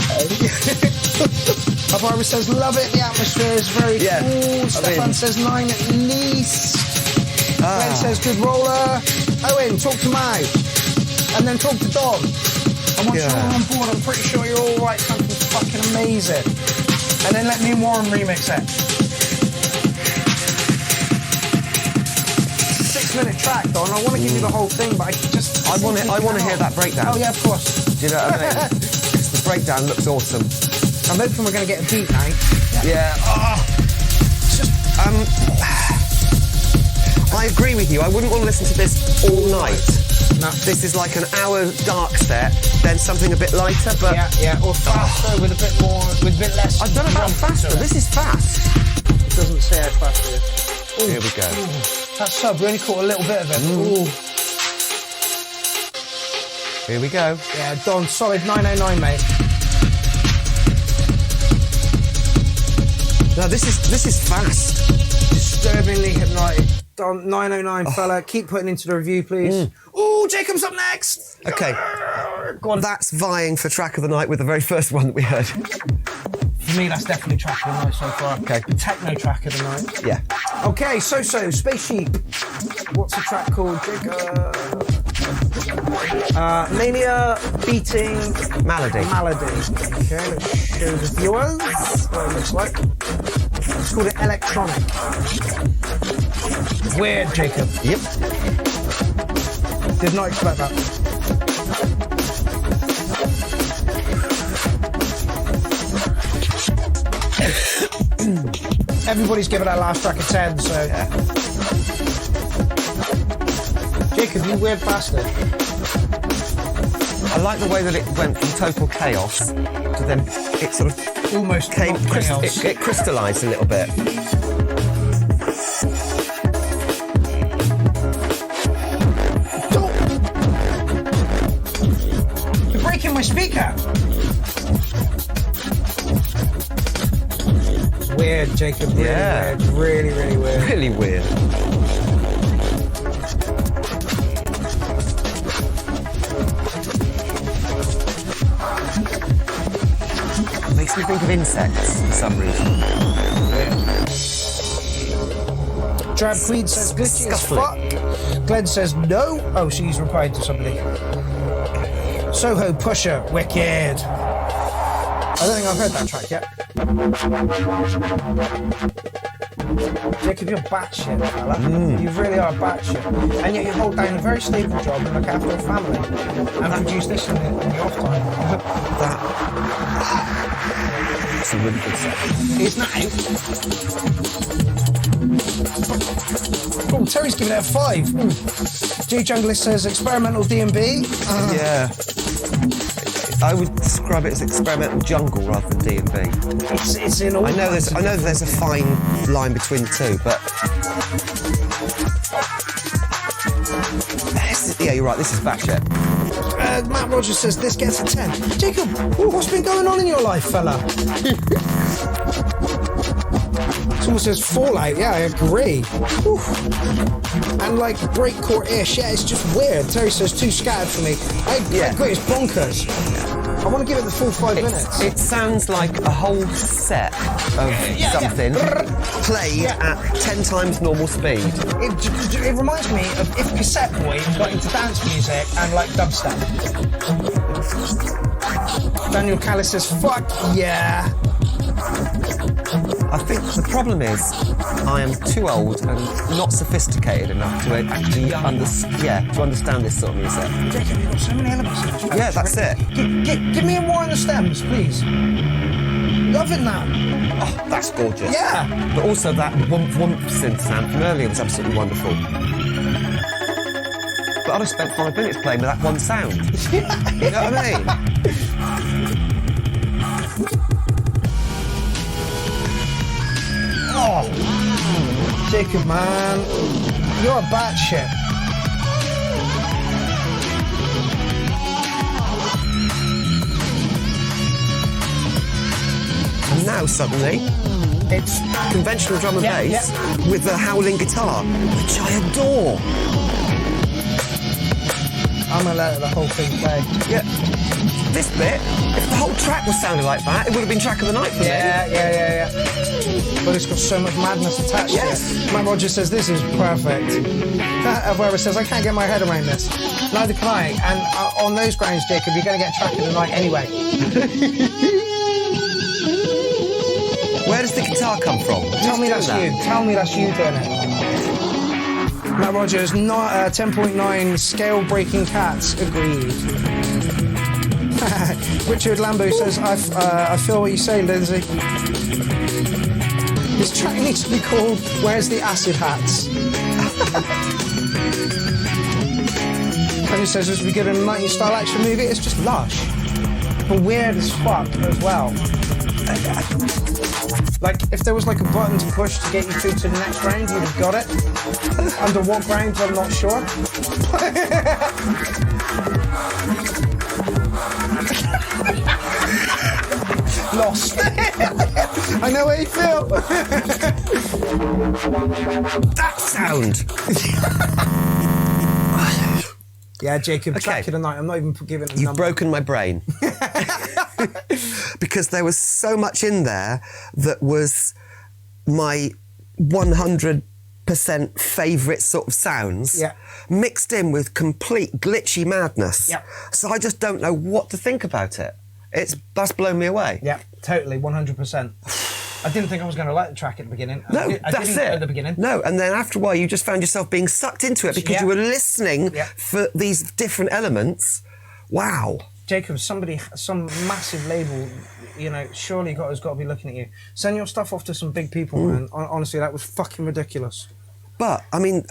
Barbara says, love it. The atmosphere is very cool. Stefan says 9 at least. Glenn says, good roller. Owen, talk to Mao. And then talk to Don. And once you're all on board, I'm pretty sure you're all right. Something fucking amazing. And then let me and Warren remix it. It's a 6-minute track, Don. I want to give you the whole thing, but I want to hear that breakdown. Oh yeah, of course. Do you know what I mean? The breakdown looks awesome. I'm hoping we're going to get a beat now. Yeah. It's just I agree with you. I wouldn't want to listen to this all night. No. This is like an hour dark set, then something a bit lighter, but or faster with a bit more, with a bit less. I don't know about faster. This is fast. It doesn't say how fast it is. Ooh. Here we go. Ooh. That sub, we only caught a little bit of it. Ooh. Here we go. Yeah, Don, solid 909, mate. No, this is fast. Disturbingly hypnotic. Don, 909 fella, keep putting into the review, please. Ooh, Jacob's up next. Okay. Go on. That's vying for track of the night with the very first one that we heard. For me, that's definitely track of the night so far. Okay. The techno track of the night. Yeah. Okay, so Space Sheep. What's the track called? Mania Beating Malady. Okay, let's show the viewers what it looks like. It's called an electronic. Weird, Jacob. Yep. Did not expect that. Everybody's giving that last track a 10, so... Yeah. Jacob, you weird bastard. I like the way that it went from total chaos to then it sort of Almost came... not chaos. It crystallised a little bit. You're breaking my speaker. Weird, Jacob. Really Yeah. weird. Really, really weird. Really weird. Makes me think of insects for some reason. Drab Queen says glitchy as Scuffling. fuck. Glenn says no. Oh, she's replied to somebody. Soho Pusher, wicked. I don't think I've heard that track yet. Jacob, you're batshit, fella. You really are batshit. And yet you hold down a very stable job and look after a family and produce this in the off time. That's a really good set. It's not out. Oh, Terry's giving it a 5. J Junglist says experimental D&B. Yeah. I would describe it as experimental jungle rather than D&B. It's in all. I know there's a fine line between the two, but yeah, you're right. This is batshit. Matt Rogers says this gets a 10. Jacob, what's been going on in your life, fella? Someone says Fallout. Yeah, I agree. Whew. And like breakcore-ish. Yeah, it's just weird. Terry says too scattered for me. I agree. It's bonkers. I want to give it the full 5 minutes. It sounds like a whole set of something played at 10 times normal speed. It reminds me of if Cassette Boy got into dance music and like dubstep. Daniel Callis says, fuck yeah. I think the problem is I am too old and not sophisticated enough to actually understand this sort of music. Jacob, you've got so many elements in this track. Yeah, that's it. Give me a more on the stems, please. Loving that. Oh, that's gorgeous. Yeah. But also that whoomp synth sound from earlier was absolutely wonderful. But I'd have spent 5 minutes playing with that one sound. You know what I mean? Oh, Jacob, man, you're a batshit. And now suddenly, it's conventional drum and bass with the howling guitar, which I adore. I'm gonna let the whole thing play. Yeah. This bit, if the whole track was sounding like that, it would have been track of the night for me. Yeah. But it's got so much madness attached to it. Matt Rogers says this is perfect. Avera says I can't get my head around this. Neither can I. And on those grounds, Jacob, you're going to get track of the night anyway. Where does the guitar come from? Tell me that's you. Tell me that's you doing it. Matt Rogers, 10.9 scale-breaking cats. Agreed. Richard Lambo says, I feel what you say, Lindsay. This track needs to be called Where's the Acid Hats? And he says, this would be good in a 90s style action movie. It's just lush. But weird as fuck as well. Like, if there was like a button to push to get you through to the next round, you'd have got it. Under what rounds, I'm not sure. Lost. I know how you feel. That sound! Yeah, Jacob, Okay. track of the night. I'm not even giving a You've number. broken my brain. Because there was so much in there that was my 100% favourite sort of sounds, mixed in with complete glitchy madness. Yeah. So I just don't know what to think about it. That's blown me away. Yeah, totally, 100%. I didn't think I was going to like the track at the beginning. No, I that's didn't it. at the beginning. No, and then after a while, you just found yourself being sucked into it because you were listening for these different elements. Wow. Jacob, some massive label, you know, surely has got to be looking at you. Send your stuff off to some big people, man. Honestly, that was fucking ridiculous. But, I mean,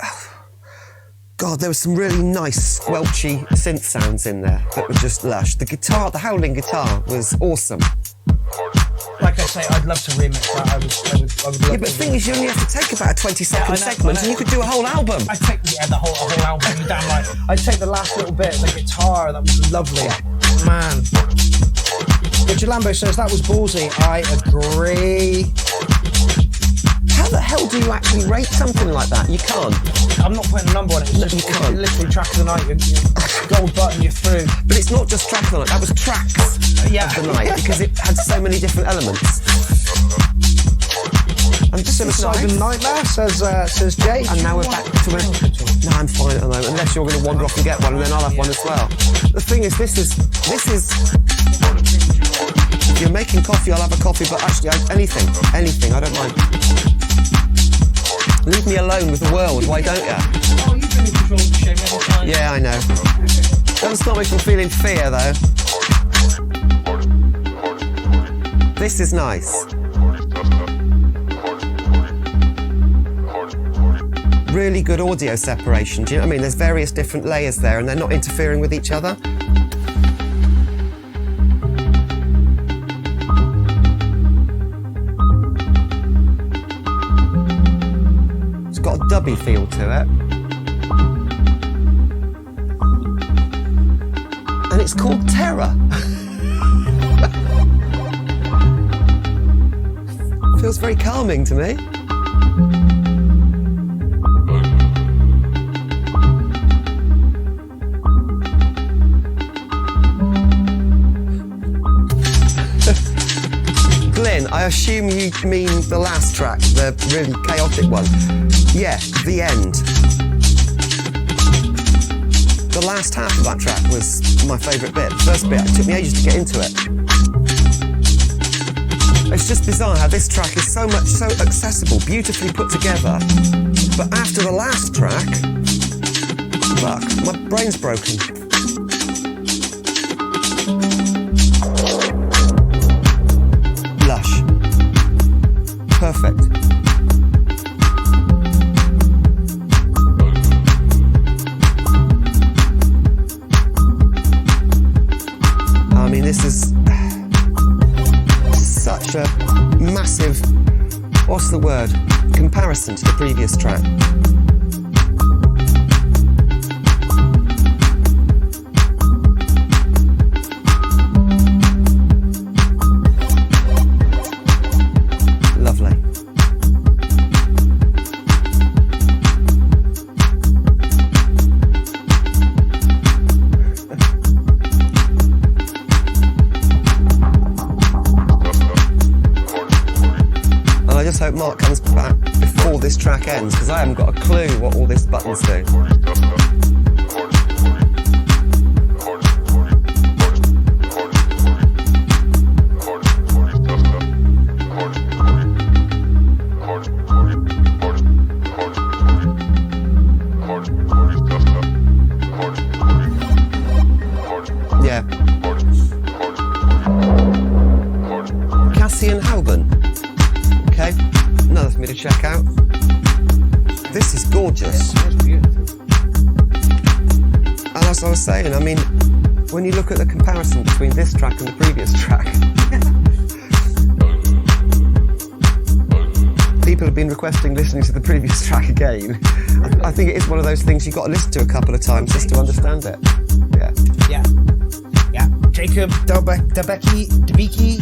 God, there was some really nice squelchy synth sounds in there that were just lush. The howling guitar was awesome. Like I say, I'd love to remix that. I would love Yeah, but the thing is, you only have to take about a 20-second segment and you could do a whole album. I'd take the whole album, you're damn right. I'd take the last little bit, the guitar, that was lovely. Man. Richard Lambo says that was ballsy. I agree. How the hell do you actually rate something like that? You can't. I'm not putting a number on it. It's You can't. literally track of the night. You gold button, you're through. But it's not just track of the night, that was tracks of the night because it had so many different elements. And just Psilocybin Nightmare, says Jay. And now we're back to it. No, I'm fine at the moment, unless you're going to wander off and get one, and then I'll have one as well. The thing is, this is. If you're making coffee, I'll have a coffee, but actually, anything, I don't mind. Leave me alone with the world, why don't you? Oh, you've been in control of the show every time. Yeah, I know. Doesn't stop me from feeling fear, though. This is nice. Really good audio separation, do you know what I mean? There's various different layers there and they're not interfering with each other. It's got a dubby feel to it. And it's called Terror. Feels very calming to me. Glyn, I assume you mean the last track, the really chaotic one. Yeah, the end. The last half of that track was my favourite bit. The first bit, it took me ages to get into it. It's just bizarre how this track is so accessible, beautifully put together. But after the last track, fuck, my brain's broken. Lush. Perfect. I mean, this is such a massive, what's the word, comparison to the previous track. Lovely. And I just hope Mark comes back before this track ends, because I haven't got a clue what all these buttons do. Yeah. Cassian Hauben. Okay, another for me to check out. This is gorgeous. It's beautiful. And as I was saying, I mean, when you look at the comparison between this track and the previous track, people have been requesting listening to the previous track again. I think it is one of those things you've got to listen to a couple of times just to understand it. Yeah. Yeah. Yeah. Jacob Debicki.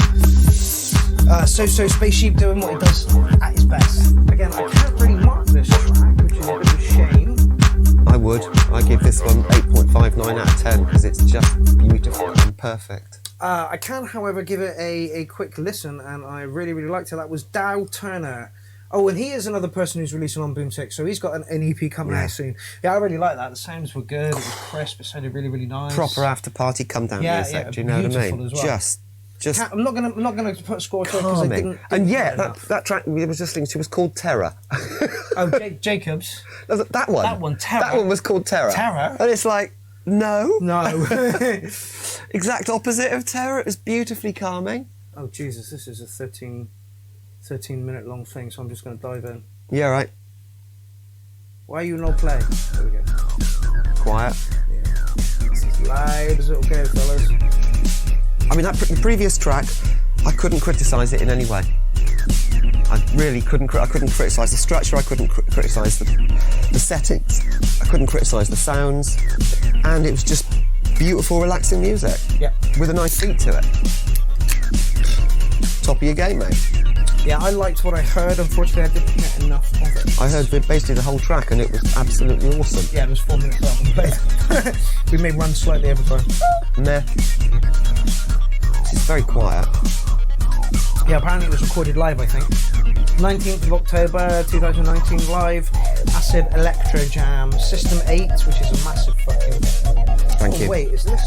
So Space Sheep doing what he does at his best. Again, I can't really mark this track, which is a bit of a shame. I would. I give this one 8.59 out of 10 because it's just beautiful and perfect. I can, however, give it a quick listen, and I really, really liked it. That was Dow Turner. Oh, and he is another person who's releasing on Boom 6, so he's got an EP coming out soon. Yeah, I really like that. The sounds were good. It was crisp. It sounded really, really nice. Proper after party come down music. Do you know what I mean? As well. Just I'm not gonna put a score to it because I didn't. And yeah, that track we was listening to was called Terror. Oh, Jacobs. That one. That one, Terror. That one was called Terror. Terror. And it's like, no. Exact opposite of Terror. It was beautifully calming. Oh Jesus, this is a 13-minute long thing, so I'm just going to dive in. Yeah, right. Why are you not playing? There we go. Quiet. Yeah. It's as loud as it'll go, fellas. I mean, the previous track, I couldn't criticise it in any way. I really couldn't. I couldn't criticise the structure. I couldn't criticise the settings. I couldn't criticise the sounds, and it was just beautiful, relaxing music. Yeah. With a nice beat to it. Top of your game, mate. Yeah, I liked what I heard. Unfortunately, I didn't get enough of it. I heard basically the whole track, and it was absolutely awesome. Yeah, it was 4 minutes long. We may run slightly over time. Meh. It's very quiet. Yeah, apparently it was recorded live, I think. 19th of October 2019 live. Acid Electro Jam. System 8, which is a massive fucking... Thank you. Wait, is this...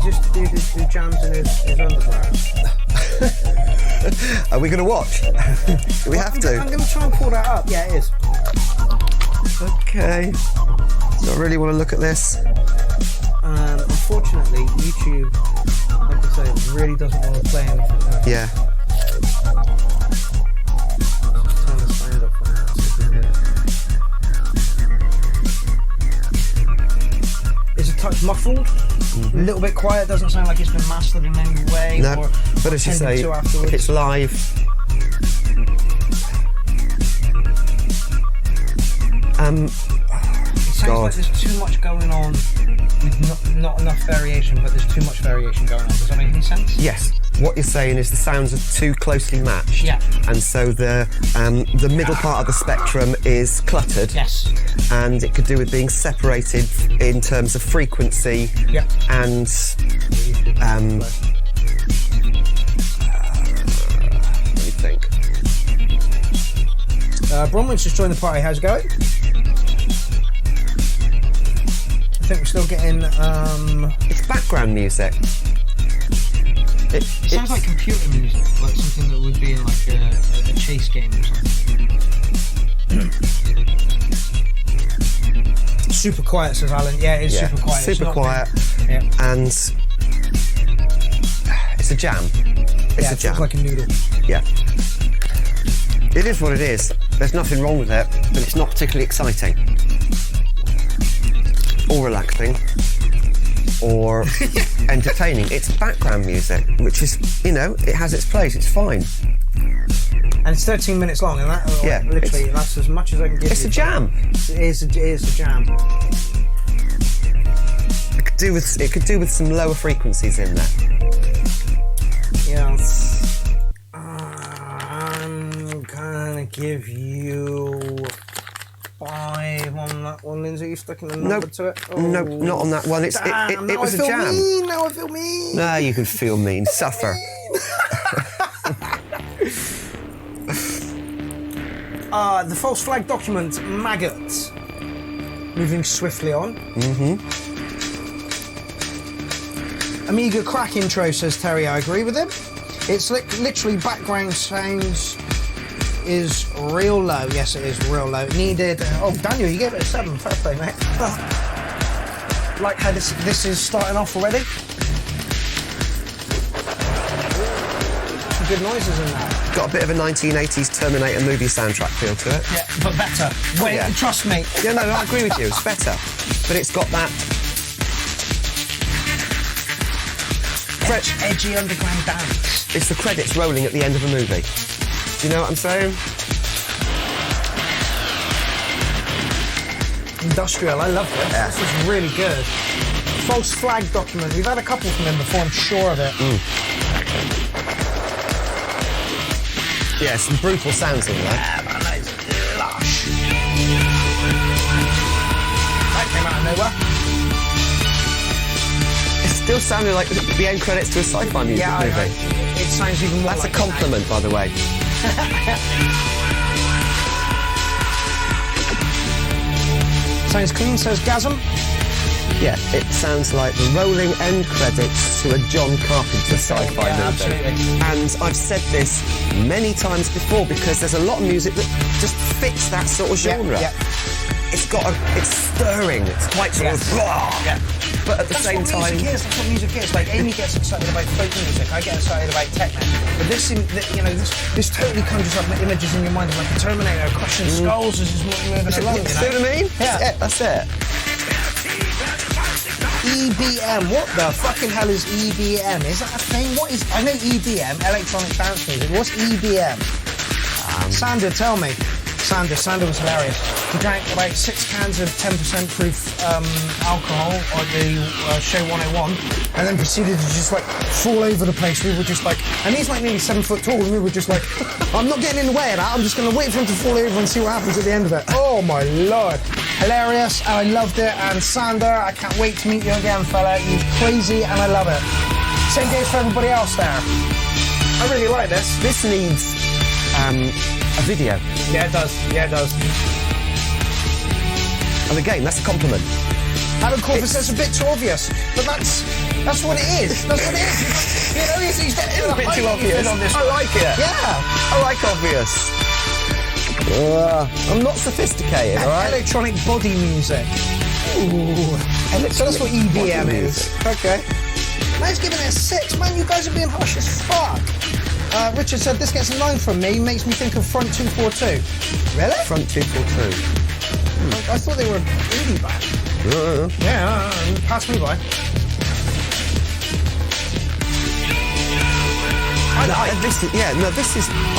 Just do jams in his underwear. Are we going to watch? Do we have to? I'm going to try and pull that up. Yeah, it is. Okay. So I really want to look at this. Unfortunately, YouTube, like I say, really doesn't want to play anything. Yeah. Just turn the sound off on that. It's a touch muffled, a little bit quiet. Doesn't sound like it's been mastered in any way. No, or but as you say, afterwards. if it's live, it sounds like there's too much going on with not enough variation, but there's too much variation going on. Does that make any sense? yes. What you're saying is the sounds are too closely matched. Yeah. And so the middle part of the spectrum is cluttered. Yes. And it could do with being separated in terms of frequency. Yeah. And let me think. Bronwyn's just joined the party. How's it going? I think we're still getting. It's background music. It sounds like computer music, like something that would be in like a chase game or something. Super quiet, says Alan. Yeah, it's super quiet. Super quiet. Yeah. And it's a jam. It's a jam. It's like a noodle. Yeah. It is what it is. There's nothing wrong with it, but it's not particularly exciting. Or relaxing. Or entertaining. It's background music, which is, it has its place. It's fine. And it's 13 minutes long, and that literally that's as much as I can give you. It's a jam. It is a jam. It could do with some lower frequencies in there. Yeah. I'm gonna give you 5 on that one, Lindsay. You sticking a number to it? Oh. No, not on that one. It was a jam. Now I feel mean. No, you can feel mean. Suffer. The false flag document, maggots. Moving swiftly on. Amiga crack intro, says Terry. I agree with him. It's literally background sounds is real low. Yes, it is real low. It needed. Oh, Daniel, you gave it a 7. Fair play, mate. Like how this is starting off already. Some good noises in that. Got a bit of a 1980s Terminator movie soundtrack feel to it. Yeah, but better. Wait, trust me. Yeah, no, I agree with you. It's better, but it's got that edgy underground dance. It's the credits rolling at the end of a movie. Do you know what I'm saying? Industrial, I love this. Yeah. This is really good. False flag document. We've had a couple from him before, I'm sure of it. Yeah, some brutal sounds in there. Yeah, man, that is lush. out of nowhere. It still sounded like the end credits to a sci-fi music movie. It sounds even more That's like a compliment, by the way. Sounds clean, says Gasm. Yeah, it sounds like the rolling end credits to a John Carpenter sci-fi movie. Absolutely. And I've said this many times before because there's a lot of music that just fits that sort of genre. Yeah. It's stirring, it's quite sort of but at the same time... That's what music is. Like, Amy gets excited about folk music, I get excited about techno. But this totally conjures up images in your mind of like a Terminator crushing skulls as it's moving along. See what I mean? Yeah. That's it. EBM, what the fucking hell is EBM? Is that a thing? What is... I know EDM, electronic dance music. What's EBM? Sander, tell me. Sander was hilarious. He drank about 6 cans of 10% proof alcohol on the show 101 and then proceeded to just like fall over the place. We were just like, and he's like nearly 7 foot tall and we were just like, I'm not getting in the way of that, I'm just going to wait for him to fall over and see what happens at the end of it. Oh my lord. Hilarious, and I loved it. And Sander, I can't wait to meet you again, fella. You're crazy and I love it. Same goes for everybody else there. I really like this. This needs a video. Yeah, it does. And again, that's a compliment. Alan Corpus says it's a bit too obvious, but that's what it is. That's what it is. You know, he's It's a bit too obvious. On this I like it. Yeah. I like obvious. I'm not sophisticated, all right? Electronic body music. Ooh. So that's what EBM is. Okay. Man's giving it a 6. Man, you guys are being harsh as fuck. Richard said, this gets a 9 from me, makes me think of Front 242. Really? Front 242. I thought they were really bad. Yeah, pass me by. I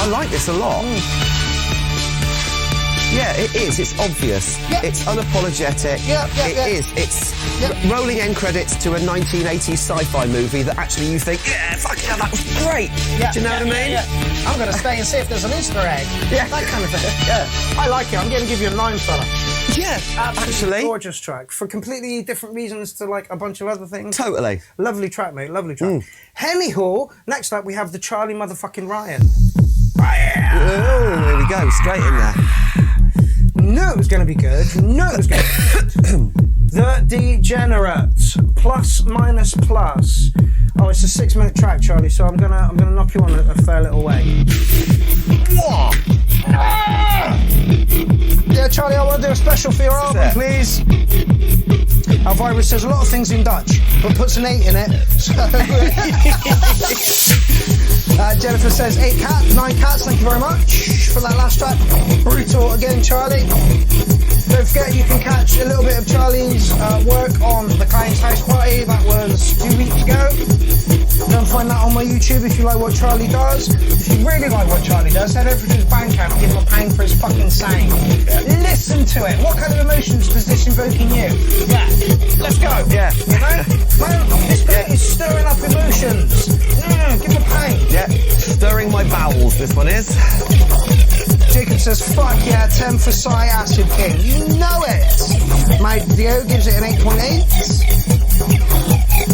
like this a lot. Yeah, it is. It's obvious. Yep. It's unapologetic. It is. It's rolling end credits to a 1980s sci-fi movie that actually you think, yeah, fuck yeah, that was great. Do you know what I mean? Yeah. I'm going to stay and see if there's an Easter egg. Yeah. That kind of thing. Yeah. I like it. I'm going to give you a 9, fella. Yeah, actually. Gorgeous track for completely different reasons to like a bunch of other things. Totally. Lovely track, mate. Lovely track. Anyhow, next up we have the Charlie motherfucking Ryan. Oh, there we go. Straight in there. No, it was going to be good. No, it was going to be good. The Degenerate. Plus, minus, plus. Oh, it's a 6-minute track, Charlie, so I'm gonna knock you on a fair little way. Yeah, Charlie, I want to do a special for your album, please. Alvira says a lot of things in Dutch, but puts an 8 in it. So Jennifer says 9 cats, thank you very much for that last track. Brutal again, Charlie. Don't forget you can catch a little bit of Charlie's work on The Clown's House Party. That was 2 weeks ago. Go and find that on my YouTube if you like what Charlie does. If you really like what Charlie does, head over to his Bandcamp and give him a pound for his fucking sound. Listen to it. What kind of emotions does this invoke in you? Yeah. Let's go. Yeah. You know? Man, this bit is stirring up emotions. Give him a pound. Yeah. Stirring my bowels, this one is. Jacob says, fuck yeah, 10 for Psy Acid King. You know it. Mike Dio gives it an 8.8.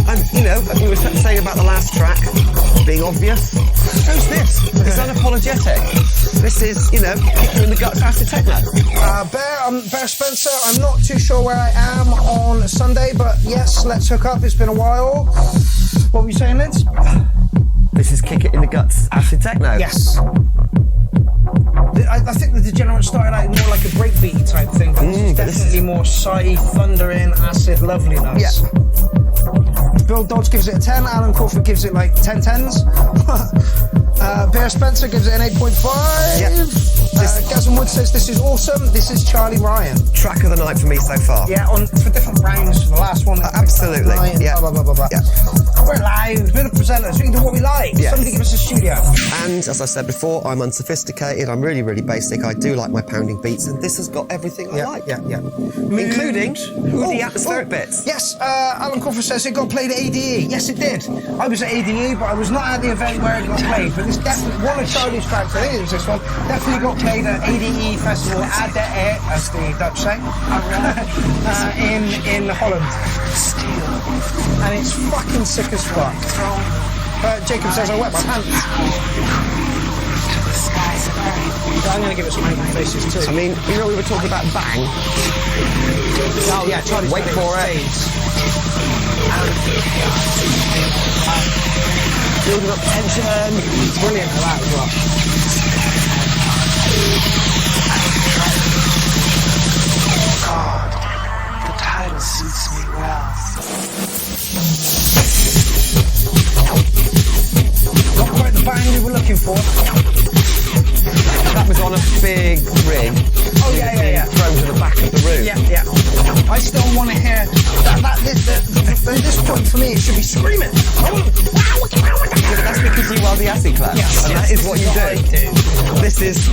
And, you know, like we were saying about the last track being obvious, so's this. It's unapologetic. This is, you know, kick you in the guts acid techno. Bear Spencer, I'm not too sure where I am on Sunday, but yes, let's hook up. It's been a while. What were you saying, Liz? This is kick it in the guts acid techno. Yes. I think the Degenerate started out more like a breakbeat type thing, but this is definitely more Psy, thundering, acid loveliness. Yeah. Bill Dodds gives it a 10, Alan Crawford gives it like 10 10s. Bear Spencer gives it an 8.5. Yeah. Gazan Wood says this is awesome. This is Charlie Ryan. Track of the night for me so far. Yeah, for different rounds for the last one. Absolutely. Yeah. Blah, blah, blah, blah. Yeah. We're loud, we're the presenters, we can do what we like. Yeah. Somebody give us a studio. And as I said before, I'm unsophisticated, I'm really, really basic. I do like my pounding beats, and this has got everything I like. Yeah. Including the atmospheric bits. Yes, Alan Crawford says it got played at ADE. Yes, it did. I was at ADE, but I was not at the event where it got played. But It's definitely one of Charlie's tracks. I think it was this one. Definitely got played at ADE Festival ADE, as the Dutch say, in Holland. And it's fucking sick as fuck. Jacob says I wet my pants. So I'm going to give it some angry faces too. I mean, you know we were talking about bang. Oh yeah, Charlie's Wait for it. Building up tension. It's brilliant for that as well. God, the title suits me well. Not quite the bang we were looking for. That was on a big rig. Oh yeah. Thrown to the back of the room. Yeah. I still want to hear that. At this point for me, it should be screaming. That's because you are the acid clown. Yes, and that is what you do. This is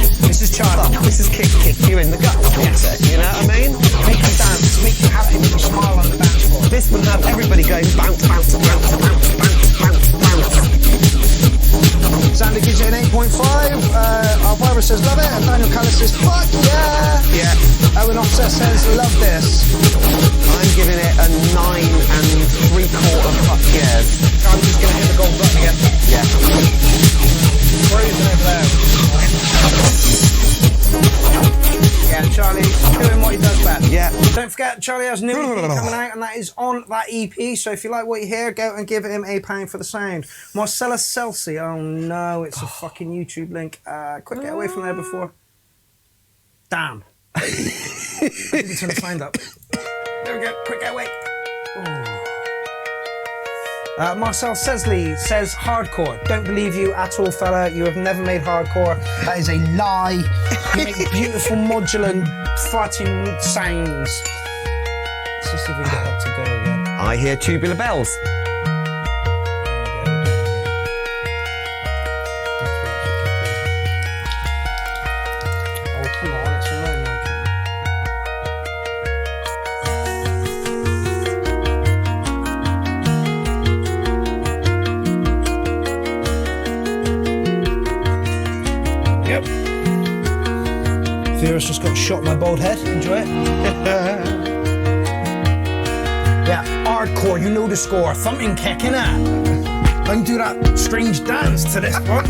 Charlie. This is kick you in the gut. Yes. You know what I mean? Make you dance, make you happy, make you smile on the dance floor. This would have everybody going bounce, bounce, bounce, bounce, bounce, bounce, bounce. Sandy gives it an 8.5. Alvira says love it. And Daniel Callis says fuck yeah. Yeah. Owen Offset says love this. I'm giving it a 9 3/4 fuck yes. I'm just going to hit the gold button again. Yeah. Cruising over there. Yeah, Charlie's doing what he does best. Yeah. Don't forget, Charlie has new EP coming out, and that is on that EP. So if you like what you hear, go and give him a pound for the sound. Marcella Celsi. Oh no, it's a fucking YouTube link. Quick, get away from there before. Damn. I didn't turn the sound up. There we go. Quick, get away. Marcel Sesley says hardcore. Don't believe you at all, fella. You have never made hardcore. That is a lie. You make beautiful modular farting sounds. Let's just see if we can get that to go again. I hear tubular bells. Oh, come on, it's a low mic. Yep. Theo's just got a shot in my bald head. Enjoy it. Yeah, hardcore, you know the score. Thumping kick, innit? I can do that strange dance to this one.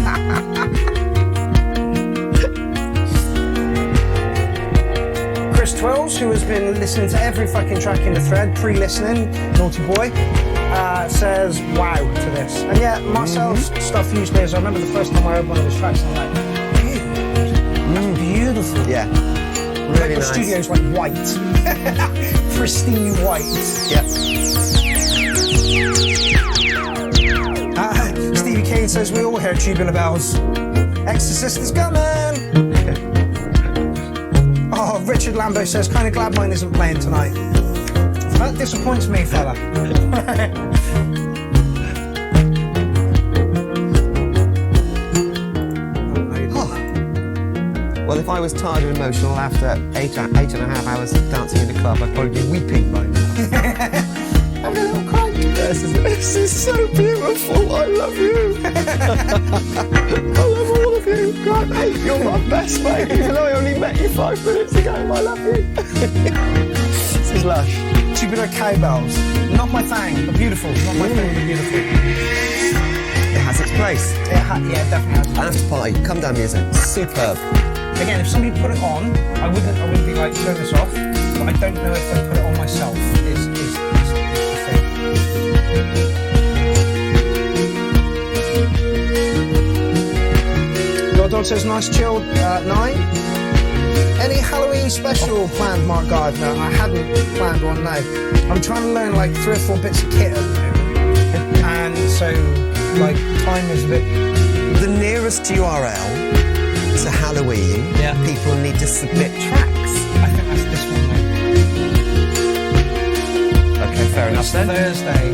Chris Twells, who has been listening to every fucking track in the thread, pre-listening, naughty boy, says wow to this. And yeah, Marcel's stuff usually is, I remember the first time I heard one of his tracks and I'm like, that's beautiful. Yeah. Like Really the nice. studio's like white. Pristine white. Yep. Stevie Kane says we all hear tubular bells. Exorcist is coming. Oh, Richard Lambo says kind of glad mine isn't playing tonight. That disappoints me, fella. Well, if I was tired and emotional after 8.5 hours of dancing in the club, I'd probably be weeping by now. I'm a little cry. This is so beautiful. I love you. I love all of you. God, mate, you're my best mate. And I only met you 5 minutes ago. I love you. This is lush. Tubular cowbells. Not my thing, but beautiful. Not my thing, but beautiful. It has its place. Yeah, it definitely has. After party, come down music. Superb. Again, if somebody put it on, I wouldn't be like, turn this off. But I don't know if I put it on myself. Is the thing. Your dog says nice chill 9. Any Halloween special planned, Mark Gardner? I hadn't planned one, no. I'm trying to learn like 3 or 4 bits of kit at the moment. And so, like, time is a bit... The nearest URL to Halloween, Yeah. people need to submit tracks. I think that's this one, mate. Okay, fair enough then. Thursday.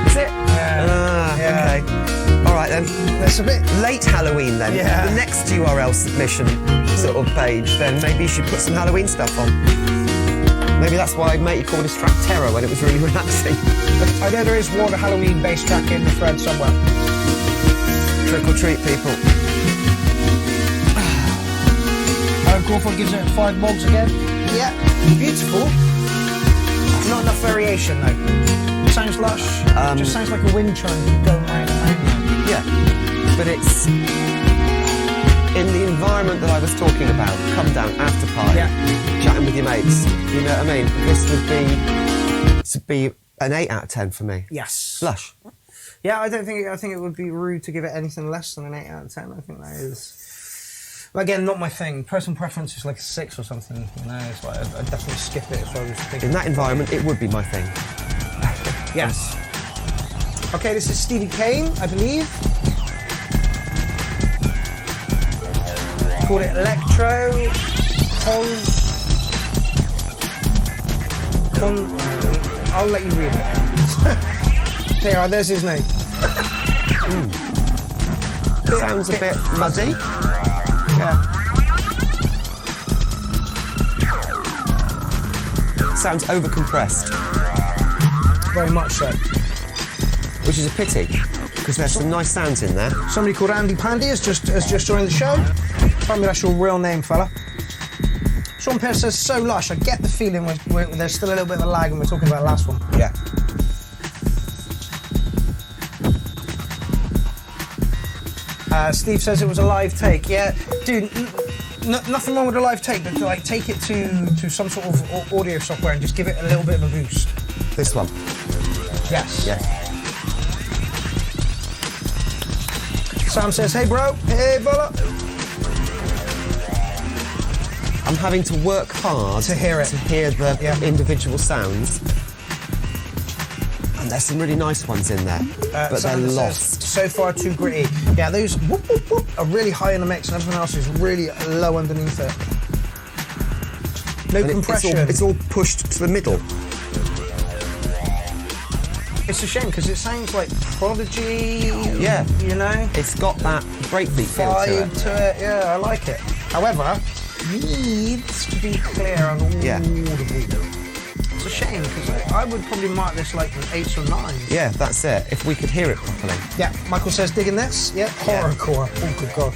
Is it? Yeah. Okay. All right then. That's a bit... Late Halloween then. Yeah. The next URL submission sort of page, then maybe you should put some Halloween stuff on. Maybe that's why Matey called his track Terror when it was really relaxing. I know there is one Halloween based track in the thread somewhere. Trick or treat, people. Aaron Crawford gives it 5 bogs again. Yeah, beautiful. Not enough variation though. Sounds lush. Just sounds like a wind chime going around the mountain. Yeah, but it's in the environment that I was talking about. Come down, after party, chatting with your mates. You know what I mean? This would be an 8 out of 10 for me. Yes. Lush. Yeah, I think it would be rude to give it anything less than an 8 out of 10. I think that is. Again, not my thing. Personal preference is like a 6 or something. You know, it's like I'd definitely skip it if I was thinking. In that environment, it would be my thing. Yes. Okay, this is Stevie Kane, I believe. Called it Electro. I'll let you read it. There, there's his name. Sounds a bit muddy. Yeah. Sounds overcompressed. Very much so. Which is a pity, because there's some nice sounds in there. Somebody called Andy Pandy has just joined the show. Tell me that's your real name, fella. Sean Pierce says, so lush. I get the feeling there's still a little bit of a lag when we're talking about the last one. Yeah. Steve says it was a live take. Yeah, dude, nothing wrong with a live take, but like take it to some sort of audio software and just give it a little bit of a boost. This one. Yes. Yes. Sam says, hey bro, hey fella. I'm having to work hard to hear it, to hear the individual sounds. And there's some really nice ones in there, but they're lost. So far too gritty. Yeah, those whoop, whoop, whoop are really high in the mix, and everything else is really low underneath it. No compression. It's all pushed to the middle. It's a shame because it sounds like Prodigy. Yeah. You know. It's got that breakbeat feel vibe to it. Yeah, I like it. However, needs to be clear and audible. Yeah. It's a shame because I would probably mark this like an 8 or 9. Yeah, that's it. If we could hear it properly. Yeah, Michael says digging this. Yeah, horrorcore. Oh good god.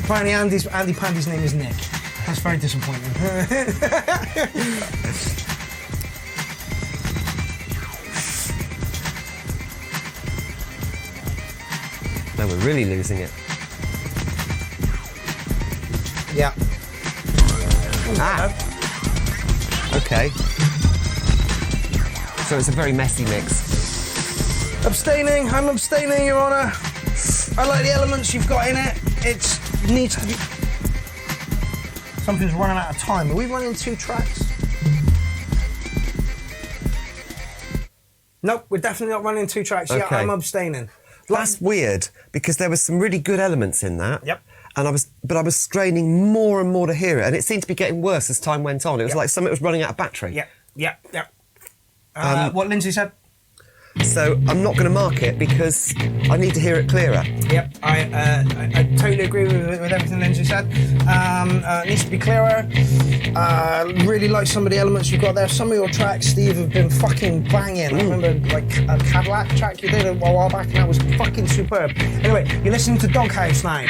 Apparently Andy Pandy's name is Nick. That's very disappointing. No, we're really losing it. Yeah. Okay. So it's a very messy mix. Abstaining. I'm abstaining, Your Honour. I like the elements you've got in it. It needs to be. Something's running out of time. Are we running 2 tracks? Nope, we're definitely not running 2 tracks. Okay. Yeah, I'm abstaining. That's weird because there was some really good elements in that. Yep. And I was straining more and more to hear it, and it seemed to be getting worse as time went on. It was like something was running out of battery. Yep. What Lindsay said. So I'm not going to mark it because I need to hear it clearer. Yep, I totally agree with everything Lindsay said. It needs to be clearer. Really like some of the elements you've got there. Some of your tracks, Steve, have been fucking banging. I remember like a Cadillac track you did a while back, and that was fucking superb. Anyway, you're listening to Doghouse now.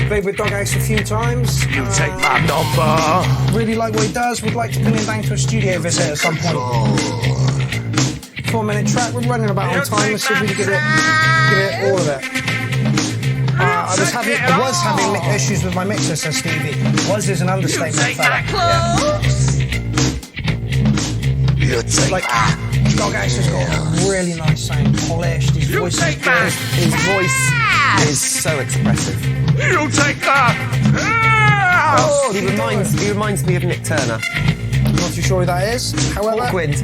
Played with Doghouse a few times. You take my number. Really like what he does. Would like to pin him down to a studio visit at some point. 4-minute track. We're running about on time. Let's see if we can give it all of it. I was having issues with my mixer, says Stevie. Was is an understatement, fella. Like, Doghouse has got a really nice sound, polished. His voice is good. His voice is so expressive. You take that. Oh, he reminds me of Nick Turner. Not too sure who that is. However, Quint.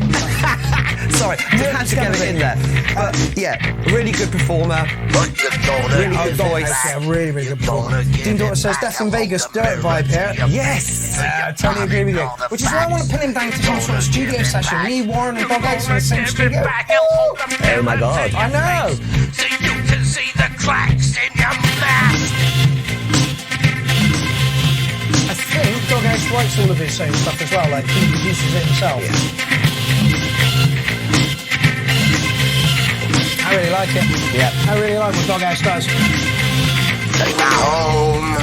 Sorry, just had to get it in there. But yeah, really good performer. Really good voice. Yeah, really good performer. Dean Daughter says Death in Vegas, dirt vibe here. Yes. I totally agree with you. Which is why I want to pin him down to some sort of studio session. Me, Warren, and Doghouse in the same studio. Oh my god. I know. So you can see the cracks in your mouth. I think Doghouse writes all of his own stuff as well. Like he produces it himself. I really like it. Yeah. I really like what Doghouse does. Take my home.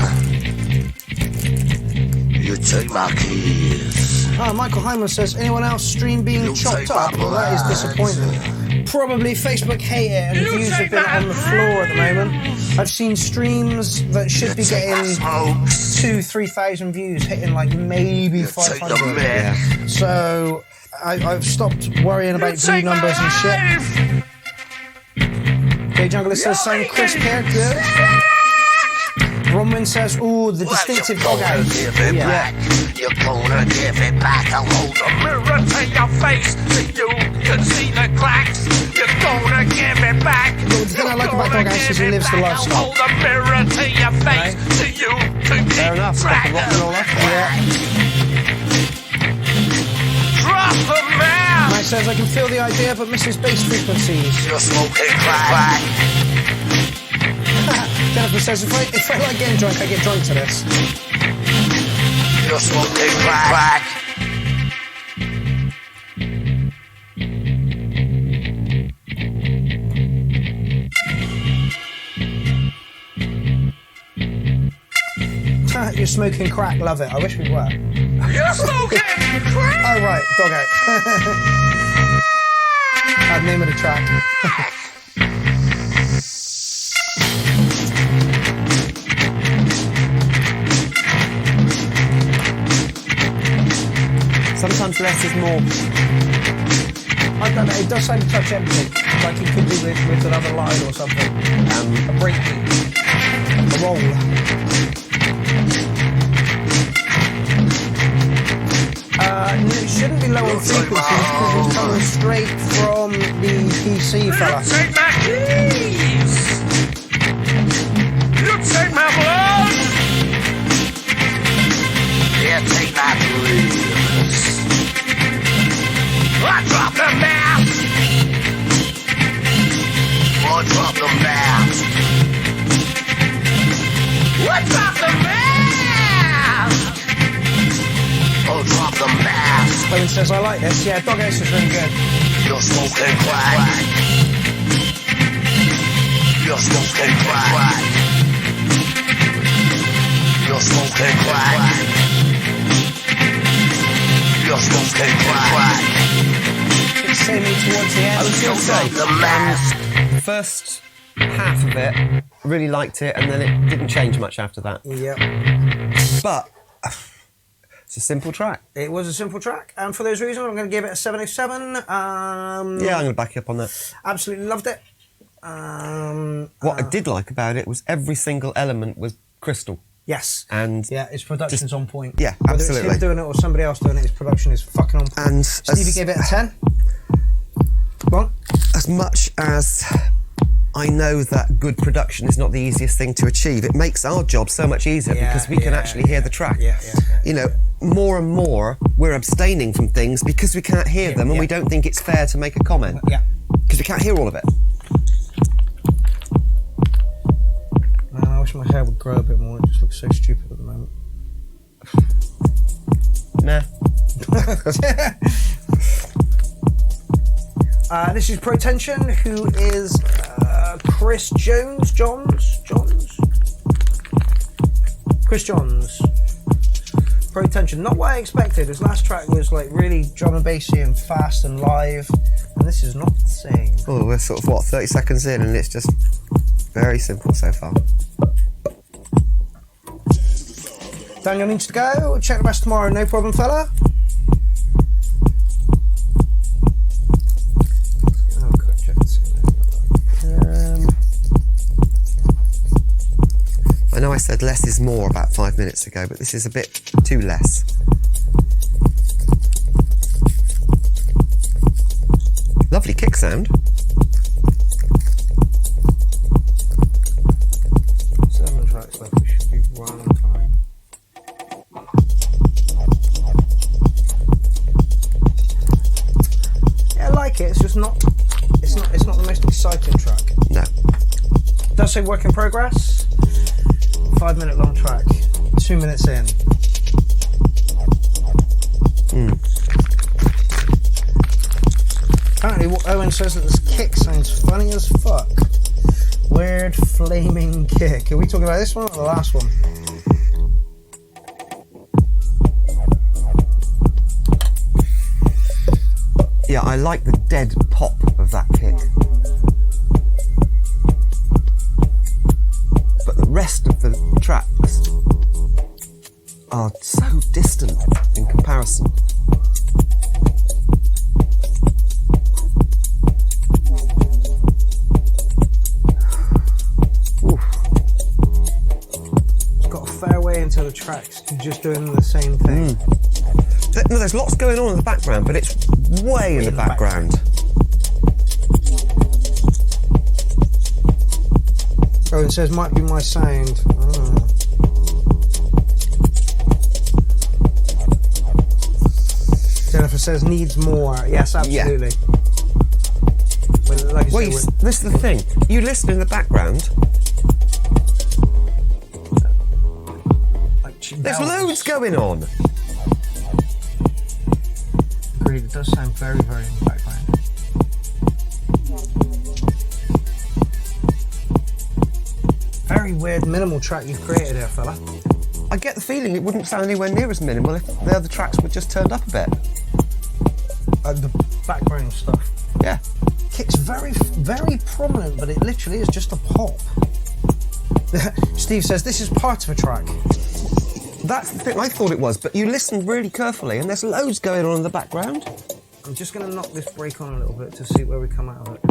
You take my keys. Michael Hyman says, anyone else stream being You chopped take up? my Well, that is disappointing. Probably Facebook hate it and You views have take been my on the floor at the moment. I've seen streams that should be Take my getting smokes. 2,000-3,000 views, hitting like maybe You take the 500. man. So I've stopped worrying about view numbers and shit. Okay, Jungler says, sound crisp here, good. Bronwyn says, ooh, the distinctive Well, you're gonna Doghouse. give it back. You're gonna give it back. I'll hold a mirror to your face so you can see the cracks. You're gonna give it back. The thing I like about Doghouse is he lives the lifestyle. I'll hold a mirror to your face so you can Fair keep enough. track. Rock and roll after. Yeah. Drop the man. Mike says, I can feel the idea, but misses bass frequencies. You're smoking crack. Jennifer says, if I like getting drunk, I get drunk to this. You're smoking crack. You're smoking crack, love it. I wish we were. You're smoking crack. Oh, right, Doghouse. Name of the track. Sometimes less is more. I don't know, it does sound to touch everything. Like it could be with another line or something. A breakbeat. A roll. It shouldn't be low on frequencies because it's coming straight from the PC fella. Take my keys. You take my blood. Yeah, take my dreams. I drop the mask. Oh, drop the mask. I drop the mask. Oh, drop the mask. Chloe says, I like this. Yeah, Doghouse is really good. You're smoking crack. You're smoking crack. You're smoking crack. You're smoking crack. It's same me towards the end. I was going to say, The mask. first half of it, really liked it, and then it didn't change much after that. Yep. But it's a simple track. It was a simple track, and for those reasons, I'm going to give it a 707. Yeah, I'm going to back you up on that. Absolutely loved it. What I did like about it was every single element was crystal. Yes. And yeah, its production's just- on point. yeah, Whether absolutely. it's him doing it or somebody else doing it, his production is fucking on point. And Stevie gave it a 10. Go on. as much as I know that good production is not the easiest thing to achieve, it makes our job so much easier because we can actually hear the track. You know, more and more we're abstaining from things because we can't hear them and we don't think it's fair to make a comment. Yeah. Because we can't hear all of it. Man, I wish my hair would grow a bit more. It just looks so stupid at the moment. Nah. This is Protension, who is Chris Johns. Chris Johns. Protension. Not what I expected. His last track was like really drum and bassy and fast and live, and this is not the same. Oh, we're sort of, what, 30 seconds in and it's just very simple so far. Daniel needs to go. Check the rest tomorrow. No problem, fella. Oh, God, check this I know I said less is more about 5 minutes ago, but this is a bit too less. Lovely kick sound. 7 tracks left. We should be right on time. Yeah, I like it. It's just not. It's not the most exciting track. No. It does say work in progress. 5 minute long track. 2 minutes in. Apparently, Owen says that this kick sounds funny as fuck. Weird flaming kick. Are we talking about this one or the last one? Yeah, I like the dead pop of that kick. But the rest of the tracks are so distant in comparison. It's got a fair way into the tracks to just doing the same thing. No, there's lots going on in the background, but it's way in the background. Oh, it says might be my sound. Oh. Jennifer says needs more. Yes, absolutely. Well, like I say, This is the thing. You listen in the background. There's loads going on. Agreed, it does sound very, very in the background. Very weird minimal track you've created here, fella. I get the feeling it wouldn't sound anywhere near as minimal if the other tracks were just turned up a bit. The background stuff. Yeah. Kick's very, very prominent, but it literally is just a pop. Steve says this is part of a track. That's the thing, I thought it was, but you listen really carefully and there's loads going on in the background. I'm just going to knock this brake on a little bit to see where we come out of it.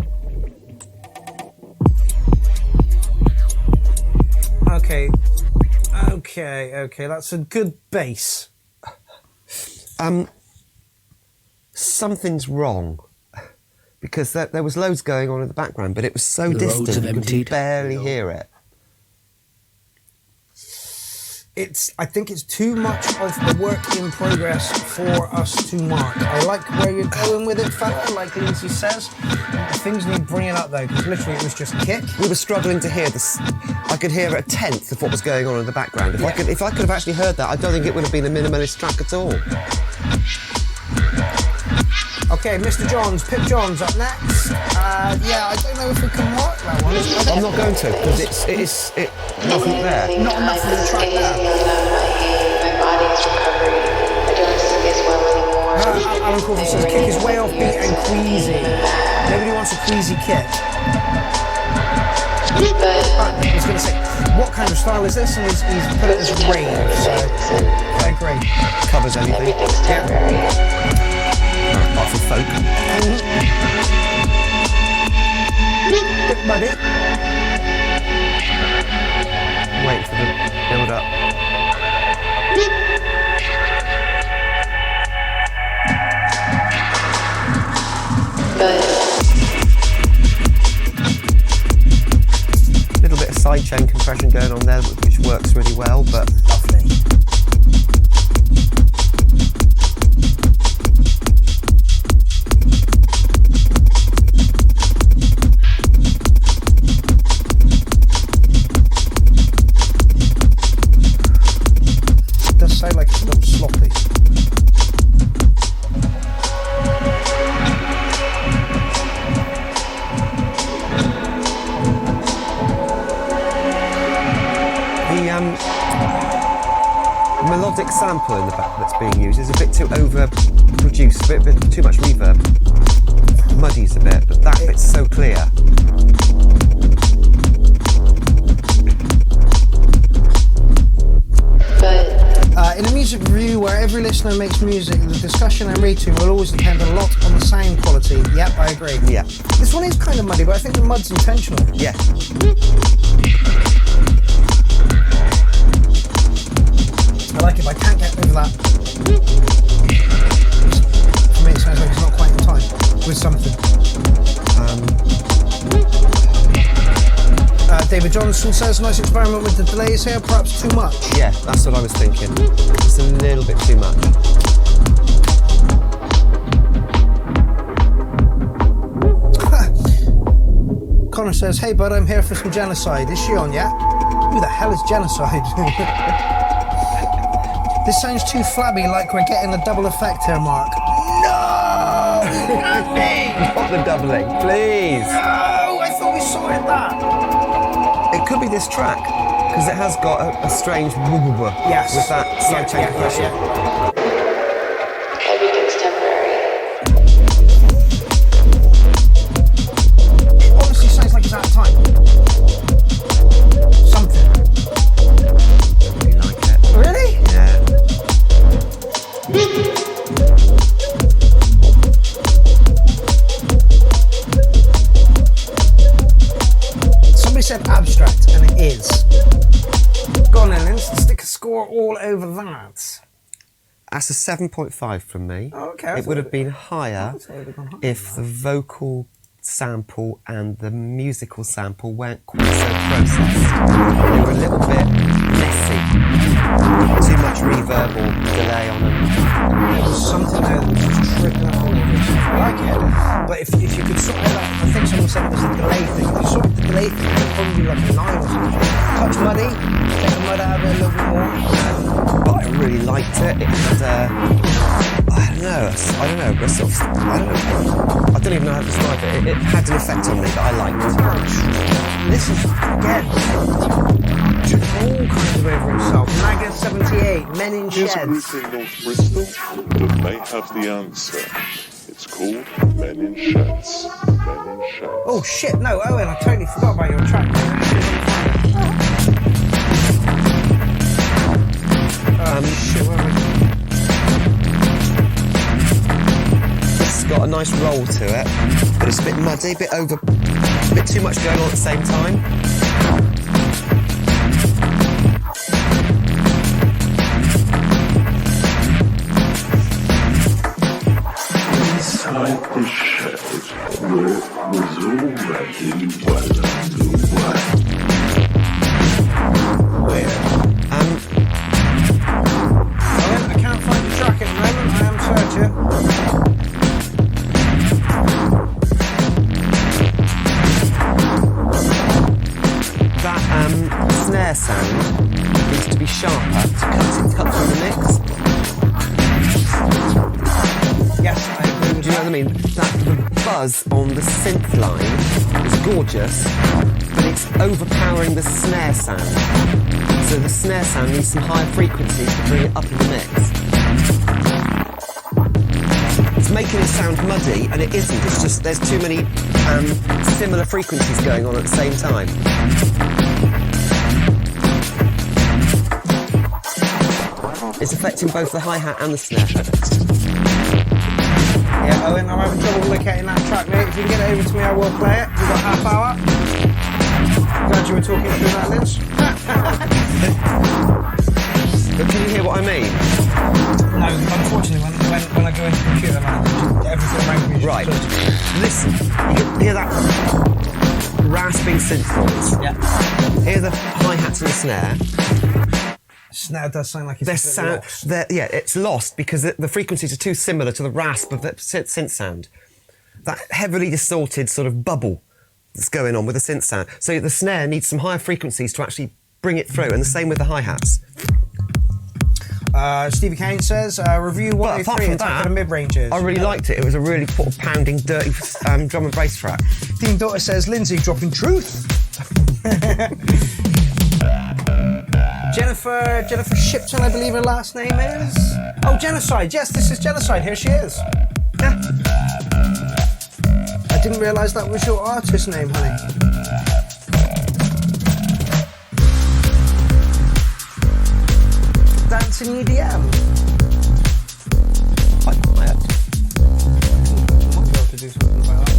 Okay, that's a good bass. Something's wrong. Because there was loads going on in the background, but it was so distant you could barely hear it. I think it's too much of the work in progress for us to mark. I like where you're going with it, fella, like Lindsay says. Things need bringing up though, because literally it was just kick. We were struggling to hear this. I could hear a tenth of what was going on in the background. If I could have actually heard that, I don't think it would have been a minimalist track at all. Okay, Mr. Johns, Pip Johns up next. Yeah, I don't know if we can mark that one. I'm not going to, because it wasn't there. Not enough of the track there. Alan Crawford says kick is way offbeat and queasy. Nobody wants a queasy kick. I was going to say, what kind of style is this? And he's put it as rave, so I agree. Covers anything. Yeah. Apart from folk. Bit muddy. Wait for the build up. Little bit of sidechain compression going on there, which works really well, but lovely. Sound like it's a little sloppy. The melodic sample in the back that's being used is a bit too overproduced, a bit too much reverb. Muddies a bit, but that bit's so clear. In a music review where every listener makes music, the discussion and rating will always depend a lot on the sound quality. Yep, I agree. Yeah. This one is kind of muddy, but I think the mud's intentional. Yeah. I like it, but I can't get over that. For me, it sounds like it's not quite in time with something. David Johnson says, nice experiment with the delays here, perhaps too much. Yeah, that's what I was thinking. Just a little bit too much. Connor says, hey bud, I'm here for some genocide. Is she on yet? Who the hell is genocide? This sounds too flabby, like we're getting a double effect here, Mark. No! Not the doubling, please. Oh, I thought we sorted that. It could be this track, because it has got a strange woo-woo-woo Yes. with that side chain compression. Everything's temporary. It honestly sounds like it's out of time. Something. Don't really like it. Really? Yeah. Somebody said abstract, and it is. Go on then, let's stick a score all over that. That's a 7.5 from me. Oh, okay. It would have been higher if the vocal sample and the musical sample weren't quite so processed. They were a little bit messy. Too much reverb or delay on them. There was something there that was just tripping up all over it. I like it. But if you could sort of like, I think someone said it was the delay thing. If you sorted the delay thing, it would probably be like a 9 or something. Touch muddy, take the mud out of it a little bit more. But I really liked it. It had, I don't know, a sort of, I don't even know how to describe it. It had an effect on me that I liked. This is, again, all kinds of over himself. Naga 78, Men in Here's a Sheds. group in North Bristol that may have the answer. It's called Men in Sheds. Men in Sheds. Oh shit, no, Owen, I totally forgot about your track. Shit, where am I? It's got a nice roll to it, but it's a bit muddy, a bit too much going on at the same time. Inside the shed, where it was already well underway. Where? Owen, I can't find the track at the moment, I am searching. That snare sound needs to be sharper to cut through the mix. Yes, I agree with Do you know what I mean? The buzz on the synth line is gorgeous, but it's overpowering the snare sound. So the snare sound needs some higher frequencies to bring it up in the mix. It's making it sound muddy, and it isn't. It's just there's too many similar frequencies going on at the same time. It's affecting both the hi-hat and the snare. Yeah, Owen, I'm having trouble locating that track, mate. If you can get it over to me, I will play it. We've got half hour. Glad you were talking through that, Lynch. But can you hear what I mean? No, unfortunately, when I go into the computer, man, everything around me is Right. just... Listen, you can hear that rasping synth noise. Yeah. Hear the hi-hats and the snare. Snare does sound like it's a bit lost. It's lost because the frequencies are too similar to the rasp of the synth sound. That heavily distorted sort of bubble that's going on with the synth sound. So the snare needs some higher frequencies to actually bring it through, and the same with the hi-hats. Stevie Kane says, review But apart 103, from Attack that, of the Mid-Ranges. I really liked it. It was a really sort of pounding, dirty drum and bass track. Dean Daughter says, Lindsay dropping truth. Jennifer Shipton, I believe her last name is. Oh, Genocide. Yes, this is Genocide. Here she is. Yeah. I didn't realise that was your artist name, honey. Dancing EDM. I might Might be able to do something about that.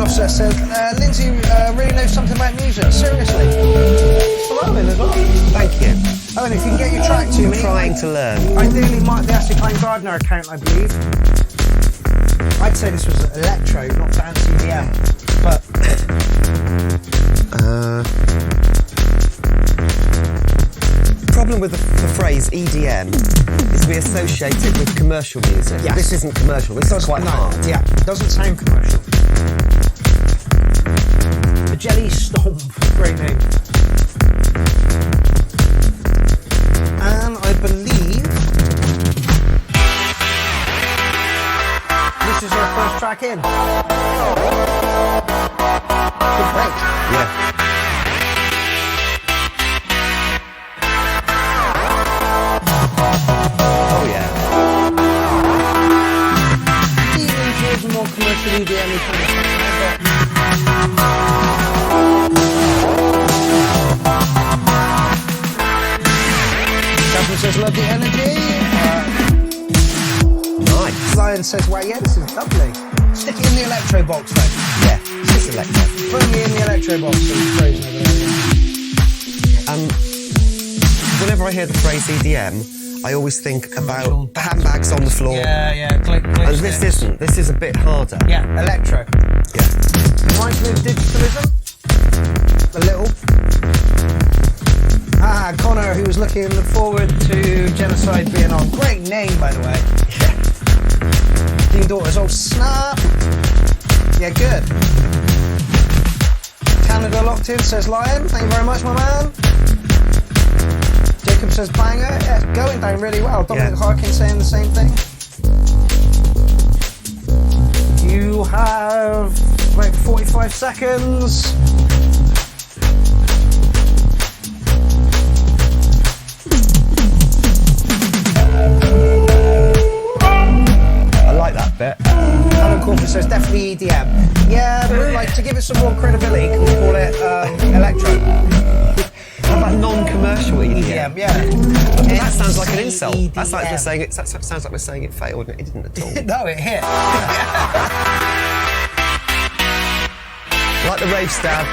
Offset says, Lindsay really knows something about music. Seriously. It's for Owen as well. Thank you. Owen, if you can get your track to me. Trying to learn. Ideally, Mark the Acid Clown Gardener account, I believe. I'd say this was electro, not dance EDM. But. The problem with the phrase EDM is we associate it with commercial music. Yes. This isn't commercial, this is quite hard. Yeah, it doesn't sound commercial. The Jelly Stomp, great name. And I believe this is our first track in. Good break. Yeah. Oh yeah. Leaning towards a more commercial EDM kind of Jasmine says, love the energy. Nice. Lion says, wow, yeah, this is lovely. Stick it in the electro box, though. Yeah, it's just electro. Firmly in the electro box. So it's frozen over there. Whenever I hear the phrase EDM, I always think about handbags on the floor. Yeah. Click, And this isn't. This is a bit harder. Yeah, electro. Yeah. Reminds me of digitalism. A little. Connor, who was looking forward to Genocide being on. Great name, by the way. Yeah. Dean Daughters, oh snap. Yeah, good. Canada locked in, says Lion. Thank you very much, my man. Jacob says banger. Yeah, it's going down really well. Dominic Harkin saying the same thing. You have like 45 seconds. I like that bit. Alan Crawford says definitely EDM. Yeah, but like to give it some more credibility, can we call it electro? How about non-commercial EDM? Yeah. That sounds like an insult. That's like we're EDM. saying it. That sounds like we're saying it failed, and it didn't at all. No, it hit. Like the rave stab.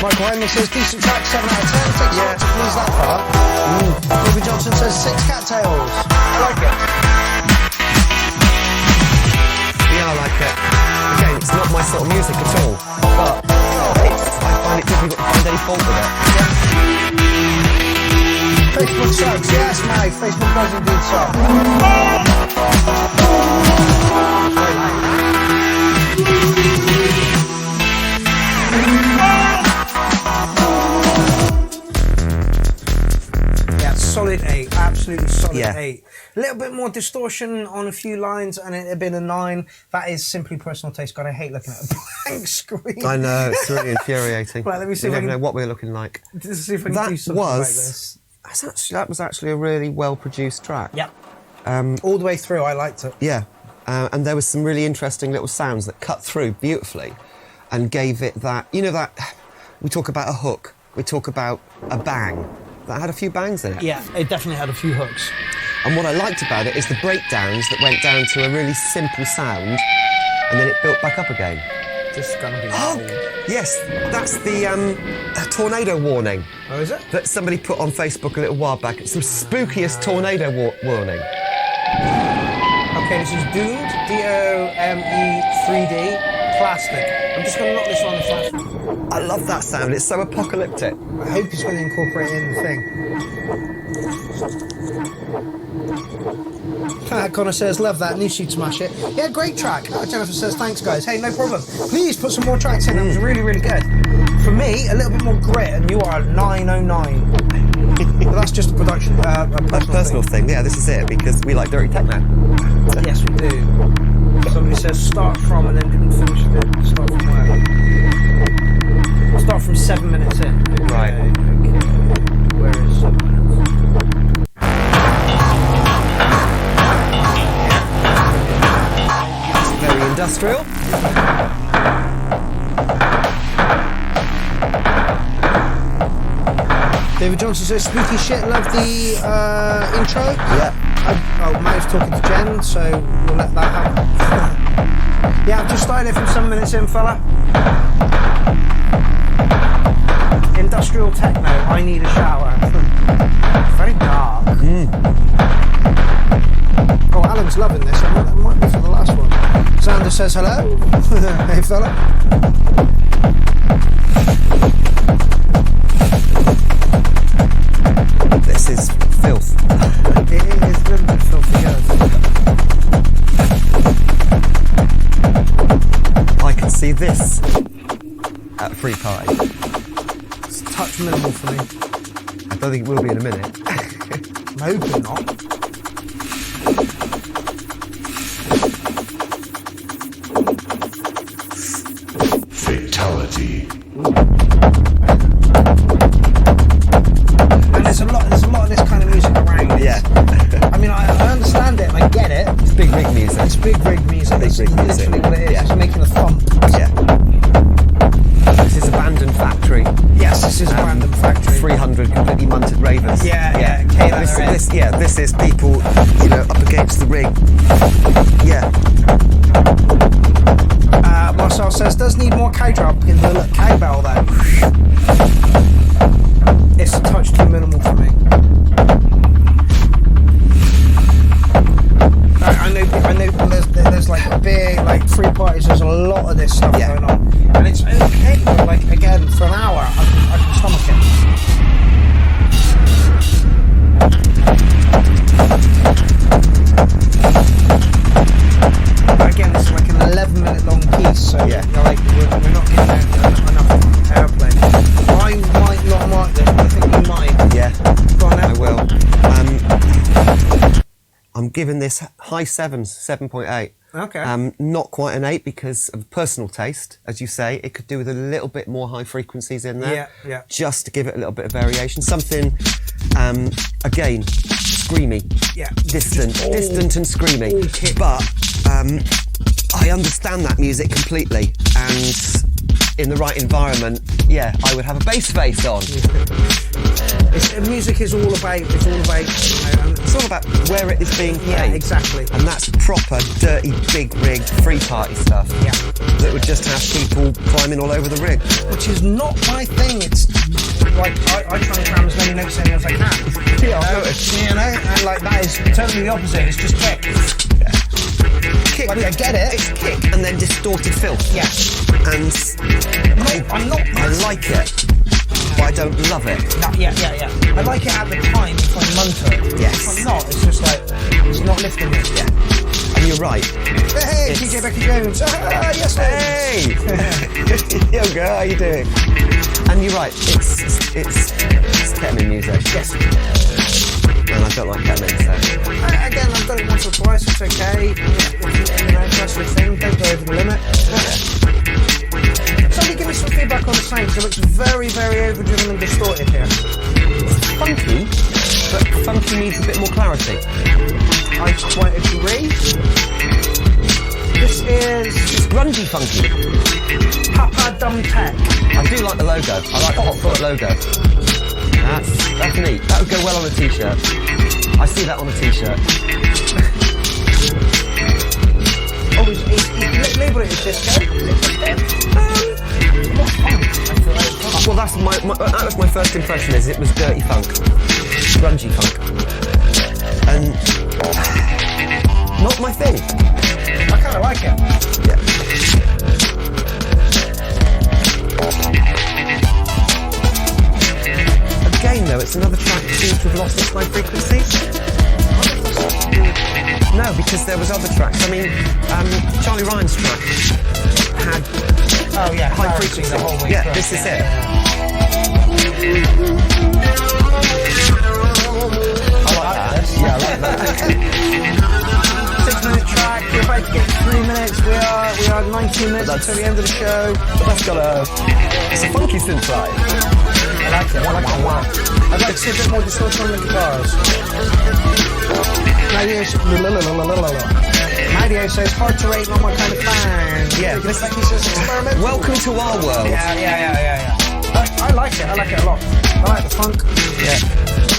Michael Henry says decent track, 7 out of 10. Takes a lot to please that far. David Johnson says 6 cattails. I like it. Yeah, I like it. Again, it's not my sort of music at all, but I find it difficult to find any fault with it. Facebook sucks. Yes, mate. Facebook does indeed suck. Yeah, solid 8. Absolutely solid 8. A little bit more distortion on a few lines and it'd have been a 9. That is simply personal taste. God, I hate looking at a blank screen. I know, it's really infuriating. Right, let me see We if I never can- know what we're looking like. Let's see if I can do something like this. That was actually a really well-produced track. Yep. All the way through, I liked it. Yeah, and there was some really interesting little sounds that cut through beautifully and gave it that, you know, that we talk about a hook, we talk about a bang. That had a few bangs in it. Yeah, it definitely had a few hooks. And what I liked about it is the breakdowns that went down to a really simple sound and then it built back up again. This is gonna be Oh, yes, that's the tornado warning. Oh, is it? That somebody put on Facebook a little while back. It's some spookiest tornado warning. Okay, this is Doomed, D-O-M-E 3D, Plastic. I'm just gonna knock this on the flash. I love that sound, it's so apocalyptic. I hope he's gonna incorporate it in the thing. Connor says, love that, new sheet smash it. Yeah, great track. Jennifer says, thanks guys. Hey, no problem. Please put some more tracks in, that was really, really good. For me, a little bit more grit and you are 909. But that's just a production, a Personal thing, yeah, this is it, because we like dirty techno. Yes, we do. Somebody says start from and then didn't finish it. Start from where? Start from 7 minutes in. Okay, Right. Okay. Where is 7 minutes? Very industrial. David Johnson says spooky shit. Love the intro. Yeah. Mau's talking to Jen, so we'll let that happen. Yeah, I've just started it from 7 minutes in, fella. Industrial techno. I need a shower. Very dark. Oh, Alan's loving this. That might be for the last one. Xander says hello. Hey, fella. This is filth. It is a little bit filthy, yes. free party. It's a touch minimal for me. I don't think it will be in a minute. I'm hoping not. Fatality. And there's a lot of this kind of music around. Yeah. I mean, I understand it and I get it. It's big rig music. It's big rig music. Big That's rig music. literally what it is. Yeah. It's making a thump. Yeah. This is Abandoned Factory. Yes, this is Random Factory. 300 completely munted ravers. Yeah. This is people, up against the rig. Yeah. Marcel says, does need more cowbell in the cowbell though. It's a touch too minimal for me. I know there's like big, like free parties, there's a lot of this stuff going on. And it's okay, but like again, for an hour, I can stomach it. Again, it's like an 11-minute long piece, so we're not getting enough airplay. I might not mark this, but I think you might. Yeah. Go on then. I will. I'm giving this high 7.8. Okay. Not quite an 8 because of personal taste, as you say. It could do with a little bit more high frequencies in there. Yeah. Just to give it a little bit of variation. Something, again, screamy. Yeah. Distant and screamy. But I understand that music completely, and in the right environment, I would have a bass on. Music is all about. It's all about where it is being played. Yeah, exactly. And that's proper, dirty, big rig, free party stuff. Yeah. That would just have people climbing all over the rig. Which is not my thing. It's like I try and cram as many notes in as I can. Yeah, I've noticed. And like that is totally the opposite. It's just kick. Kick, Like, I get it. It's kick and then distorted filth. Yeah. And I'm not. I like it, but I don't love it. Yeah. I like it at the time if I'm munter. Yes. If I'm not, it's just like it's not lifting me. Yeah. And you're right. Hey, TJ Becky Jones. Yes. Hey. Yo, girl, how you doing? And you're right. It's ketamine music. Yes. And I don't like ketamine, so. Again, I've done it once or twice. It's okay. That's your thing. Don't go over the limit. Somebody give me some feedback on the sound, because it looks very, very overdriven and distorted here. Funky, but funky needs a bit more clarity. I quite agree. This is It's grungy funky. Papa Dumb Tech. I do like the logo. I like the Hot Foot logo. That's neat. That would go well on a t-shirt. I see that on a t-shirt. Oh, he's labelled it as disco. Well, that was my first impression. Is it was dirty funk, grungy funk, and not my thing. I kind of like it. Yeah. Again, though, it's another track that seems to have lost its high frequencies. No, because there was other tracks. I mean, Charlie Ryan's track had high frequency the whole way Yeah, through. this is it. I like that. Yeah, I like that. 6-minute track. You're about to get 3 minutes. We are 19 minutes until the end of the show. But that's got it's a funky synth ride. I like it. I'd like to see a bit more distortion on the guitars. Mario says, hard to rate, not my kind of fan. Yeah. He says experimental. Welcome to our world. Yeah. I like it a lot. I like the funk. Yeah.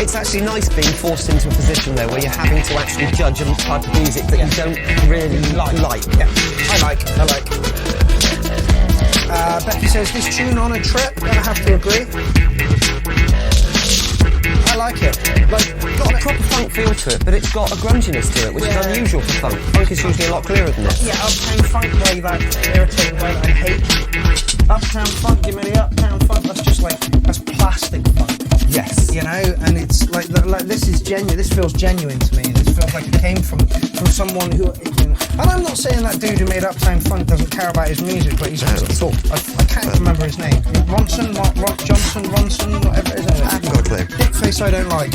It's actually nice being forced into a position though where you're having to actually judge a type of music that you don't really like. Yeah, I like. Becky says, this tune on a trip, gonna have to agree. I like it. Like, Got a proper funk feel to it, but it's got a grunginess to it, which is unusual for funk. Funk is usually a lot clearer than this. yeah, uptown funk way, that irritating way that I hate. Uptown funk, give me the uptown funk, that's just like, that's plastic funk. Yes. you know, and it's like this is genuine. This feels genuine to me. This feels like it came from someone who. And I'm not saying that dude who made Uptown Funk doesn't care about his music, but he's I can't remember his name. Ronson, whatever it is. I haven't got a clue. Dickface I don't like.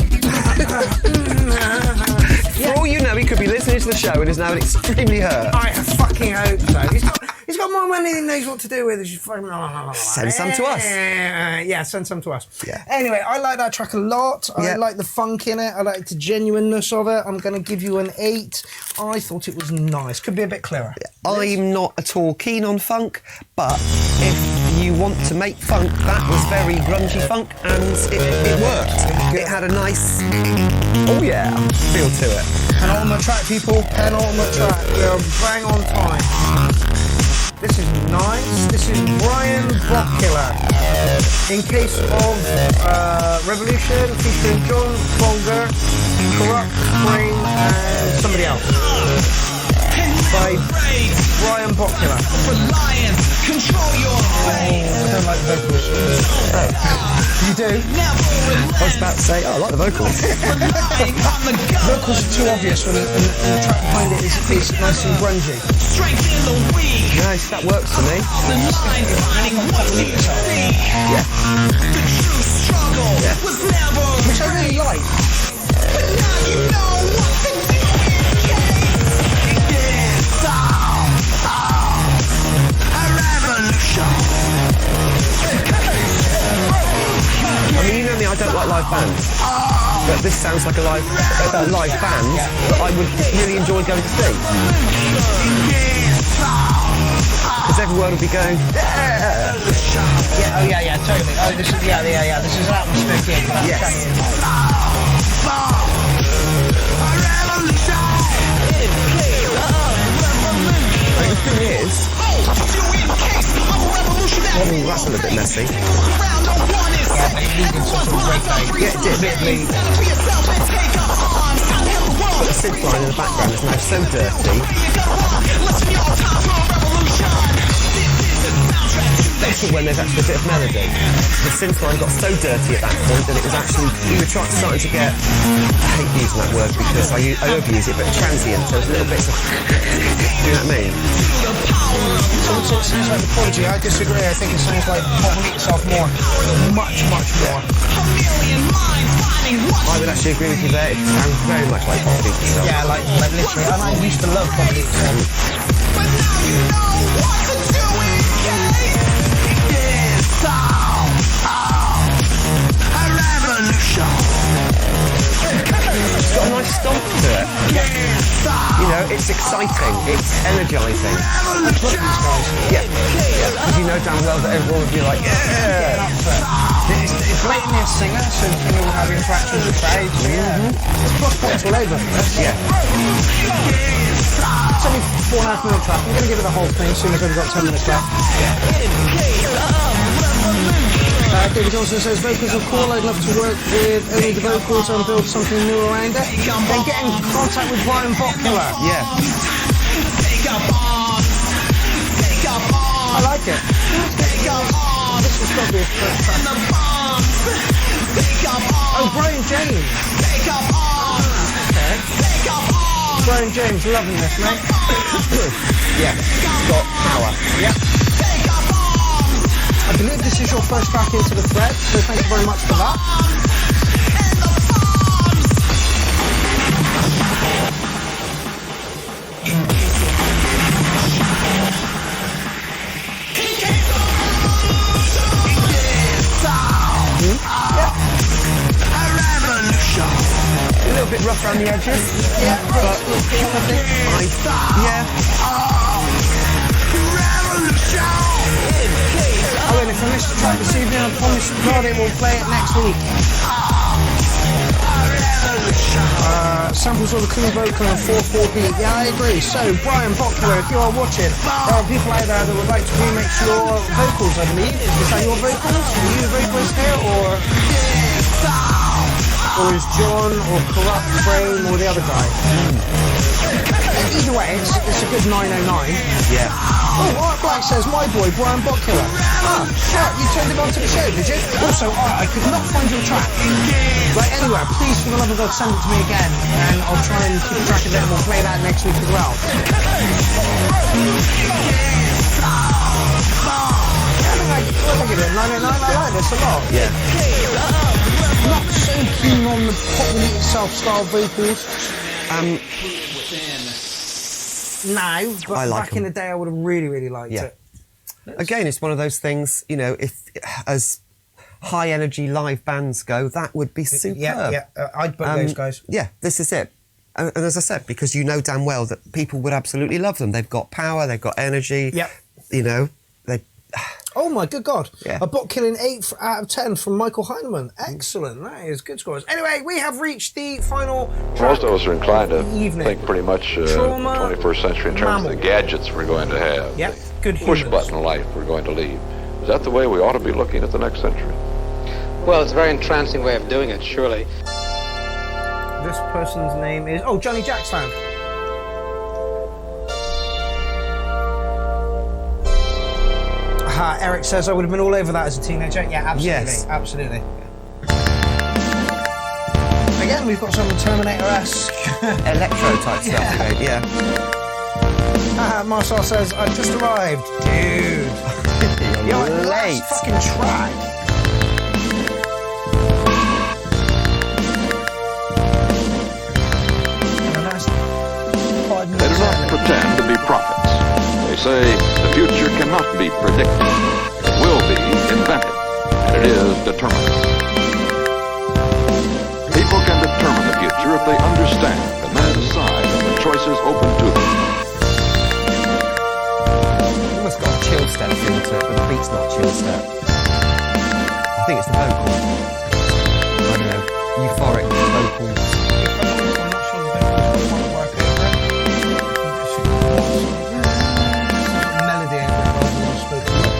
For all you know, he could be listening to the show and is now extremely hurt. I fucking hope so. He's got more money than he knows what to do with. Send some to us. Yeah, send some to us. Yeah. Anyway, I like that track a lot. I Yeah. like the funk in it. I like the genuineness of it. I'm going to give you an 8. I thought it was nice. Could be a bit clearer. I'm not at all keen on funk, but if you want to make funk, that was very grungy funk, and it worked. It had a nice, oh yeah, feel to it. Penultimate track, people. Penultimate track. We're bang on time. This is nice. This is Brian Bockkiller. In Case of Revolution, featuring John Bolger, Corrupt Brain, and somebody else. By Brian Bockkiller. I don't like the vocals. You do? I was about to say, I like the vocals. Vocals are too obvious when the track behind it is nice and grungy. Nice, that works for me. Yeah. Which I really like. I mean, you know me, I don't like live bands. But this sounds like a live band that I would really enjoy going to see. Because everyone would be going, yeah! Yeah, totally. Oh, this is, this is an atmosphere gig. Yes. The thing is, that's a little bit messy. Yeah, it did. But the synth line in the background is now so dirty. Especially when there's actually a bit of melody. The synth line got so dirty at that point that it was actually, we were starting to get, I hate using that word because I overuse it, but transient, so there's little bits of, do you know what I mean? It sounds like the Prodigy. I disagree. I think it sounds like Pop Itself more. Much more. I would actually agree with you there. It sounds very much like Pop Itself. Yeah, like literally. And I used to love Pop Itself. But now you know what to do with this a revolution. It's got a nice stomp to it. You know, it's exciting. It's energising. Yeah. Because you know damn well that everyone would be like, yeah. It's blatantly a singer, so the singer will have interaction with the crowd. It's plus points all over. Yeah. It's only 4.5 minute track. I'm going to give it the whole thing as soon as I've got 10 minutes left. David Johnson says, vocals are cool. I'd love to work with only the vocals and build something new around it. Then get in contact with Brian Bockkiller. Yeah. I like it. This is probably his first track. Oh, Brian James. Okay. Brian James, loving this, mate. Yeah. It's got power. Yeah. I believe this is your first track into the thread, so thank you very much for that. A little bit rough around the edges. Yeah, but oh, and if I missed the track this evening, I promise God it will play it next week. Samples of the clean vocal and 4/4 beat. Yeah, I agree. So, Brian Bockkiller, if you are watching, there are people out there that would like to remix your vocals, I believe. Is that your vocals? Are you the vocalist here, or or is John, or Corrupt Frame, or the other guy? Either way, it's a good 909. Yeah. Oh, Art Black says, my boy, Brian Bottkiller. Ah, Art, you turned him onto the show, did you? Also, Art, I could not find your track. Right, anyway, please, for the love of God, send it to me again, and I'll try and keep track of it, and we'll play that next week as well. I like it. 909, I like this a lot. Yeah. Not so keen on the pop self-style vocals. Now, but I like back in the day, I would have really liked Yeah. it. Again, it's one of those things, you know, if as high energy live bands go, that would be superb. Yeah, I'd book those guys. Yeah, this is it. And as I said, because you know damn well that people would absolutely love them. They've got power, they've got energy. Yep. You know, they. Oh my good God. Yeah. A bot killing 8 out of 10 from Michael Heineman. Excellent. That is good scores. Anyway, we have reached the final track. Most of us are inclined to Evening. think pretty much Trauma, 21st century in terms of the mammal. gadgets we're going to have. Yep, the good push humans. button life we're going to lead. Is that the way we ought to be looking at the next century? Well, it's a very entrancing way of doing it, surely. This person's name is... Oh, Johnny Jackstown. Eric says I would have been all over that as a teenager. Yeah, absolutely. Yes. Absolutely. Again, we've got some Terminator-esque. Electro type stuff again, yeah. Marcel says, I've just arrived. Dude. You're late. Fucking track. They do not pretend to be prophets. They say the future cannot be predicted. It will be invented, and it is determined. People can determine the future if they understand and then decide on the choices open to them. Almost got a chill step feel to it, but the beat's not chill step. I think it's the vocal. I don't know, euphoric vocals.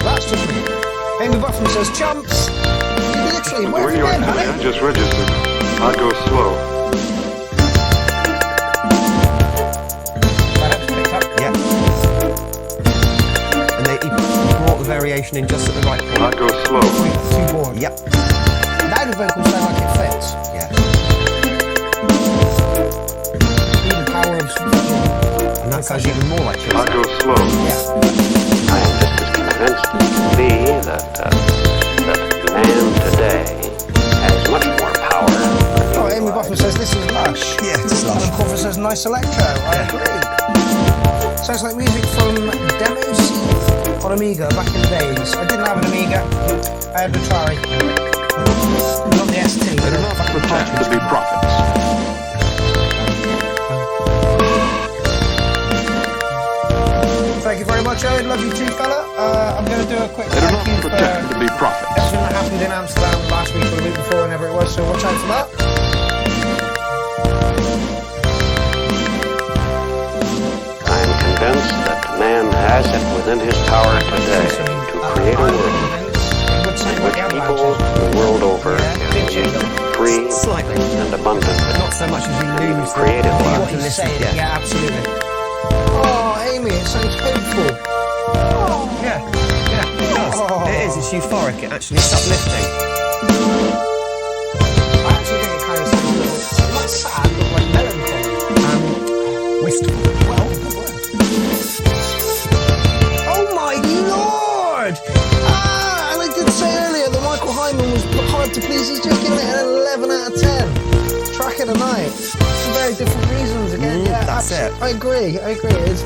That's just me. Amy Buffin says, chumps. Literally, where have you been, honey? I just registered. I'll go slow. Yeah. And he brought the variation in just at the right point. I'll go slow. Too bored. Yep. Now the vocals sound like it fits. Yeah. Even power of... And that sounds even more like chill I'll step. go slow. Yeah. I am just as convinced as can be that man today has much more power. Oh, Amy Buffin says, this is lush. Yeah, it's lush. And Crawford says, nice electro. I agree. Sounds like music from Demo C on Amiga back in the days. I didn't have an Amiga. I had the Atari. Not the ST. They do not pretend to be prophets. Thank you very much, Owen. Love you too, fella. I'm going to do a quick They do thank not you for pretend to be prophets. everything that happened in Amsterdam last week or the week before, whenever it was, so watch out for that. I am convinced that man has it within his power today to create a world in which people the world over can live free Slightly. and abundant Not so much as you lose creative the life. What he's listen. saying, Yeah. yeah, absolutely. Oh, Amy, it sounds hopeful. Yeah, it does. Oh. It is, it's euphoric, it actually is uplifting. I actually think it kind of sounds a little, not sad, but like melancholy. Wistful. Well, good word. Oh my lord! And I did say earlier that Michael Hyman was hard to please. He's just given it an 11 out of 10. Track of the night. For very different reasons again. Yeah, that's it. I agree. It's...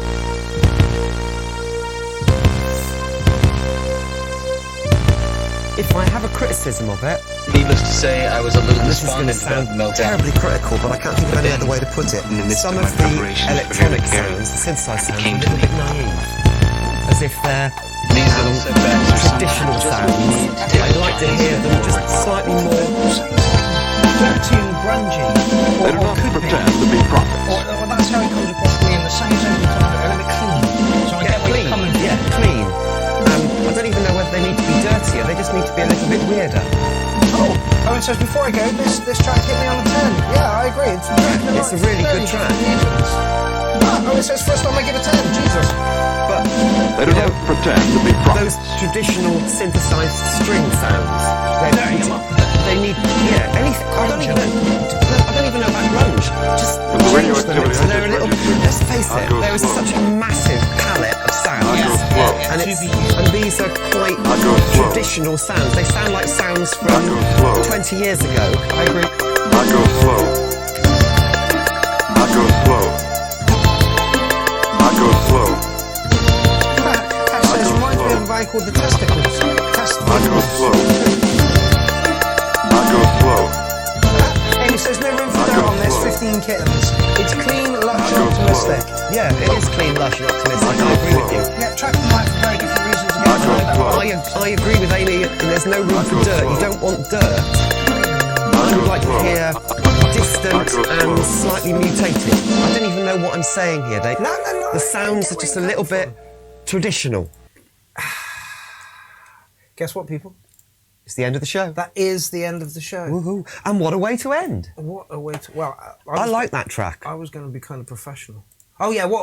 If I have a criticism of it, Needless to say, I was a little this is going to despondent sound about Meltdown. terribly critical, but I can't think of any other way to put it. Some of the electronic sounds, the synthesized sounds, are a little bit naive. As if they're These little setbacks are traditional sounds. I'd like to hear them just slightly more. too grungy. They do not pretend to be prophets. Or that's how it comes across to me, and the sounds every time are a little bit clean. So I get where you're coming from. Yeah, clean. I don't even know whether they need to be dirtier, they just need to be a little bit weirder. Oh, Owen says, before I go, this track hit me on a 10. Yeah, I agree. It's a really good track. Owen says, first time I give a 10. Jesus. But They do not pretend to be prophets. those traditional synthesized string sounds, they need, anything. I don't even know about grunge. Just the radio change them activity, so they're a little. Let's face it, there is such a massive palette of sounds, and these are quite traditional sounds. They sound like sounds from 20 years ago. I agree. I go slow. I go slow. I go slow. Says, reminds me of a band called The Testicles. I go slow. I go slow. Amy says, no room for doubt on this, 15 kittens. It's clean, lush and optimistic. Yeah, it is clean, lush and optimistic. I agree with you. Yeah, track them out for very different reasons. I agree with Amy, and there's no room for dirt. You don't want dirt. I would like to hear distant and slightly mutated. I don't even know what I'm saying here, Dave. No. The sounds are just a little bit traditional. Guess what, people? It's the end of the show. That is the end of the show. Woohoo. And what a way to end. What a way to... Well, I like that track. I was going to be kind of professional. Oh yeah, what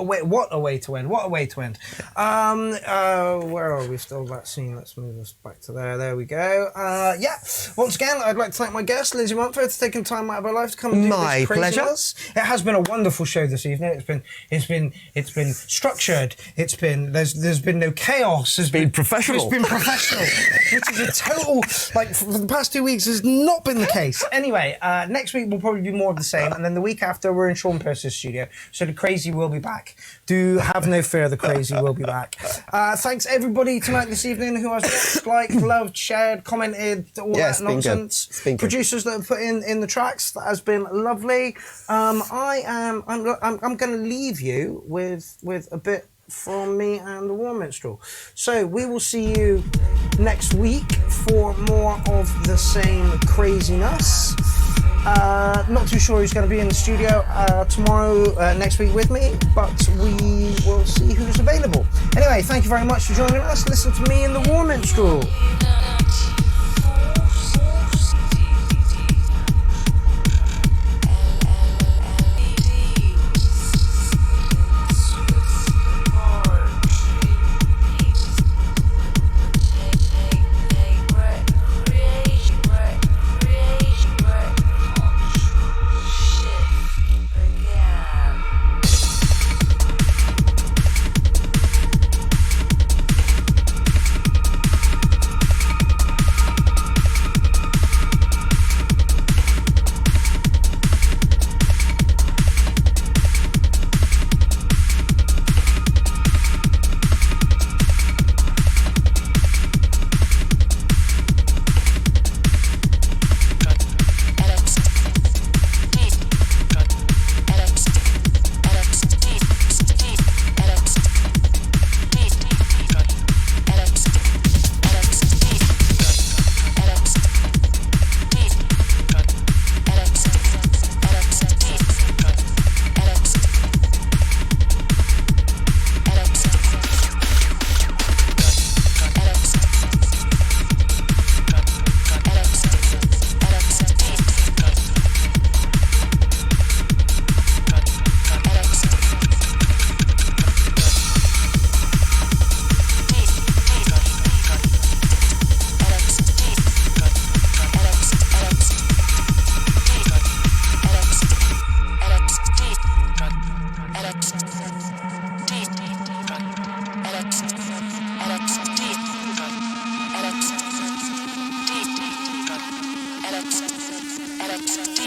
a way to end. What a way to end. Where are we still? That scene. Let's move us back to there. There we go. Yeah. Once again, I'd like to thank my guest, Lindsay Montfort, for taking time out of her life to come and do My this pleasure. craziness. It has been a wonderful show this evening. It's been structured. It's been there's been no chaos. It's been professional. It's been professional, which is a total for the past 2 weeks has not been the case. Anyway, next week will probably be more of the same, and then the week after we're in Sean Pierce's studio, so the crazy will be back. Do have no fear, the crazy will be back. Thanks everybody tonight, this evening, who has watched, liked, loved, shared, commented, all that nonsense. Producers that have put in the tracks, that has been lovely. I'm going to leave you with a bit from me and the War Minstrel. So we will see you next week for more of the same craziness. Not too sure who's going to be in the studio tomorrow, next week with me, but we will see who's available. Anyway, thank you very much for joining us. Listen to me and the War Minstrel. Edit.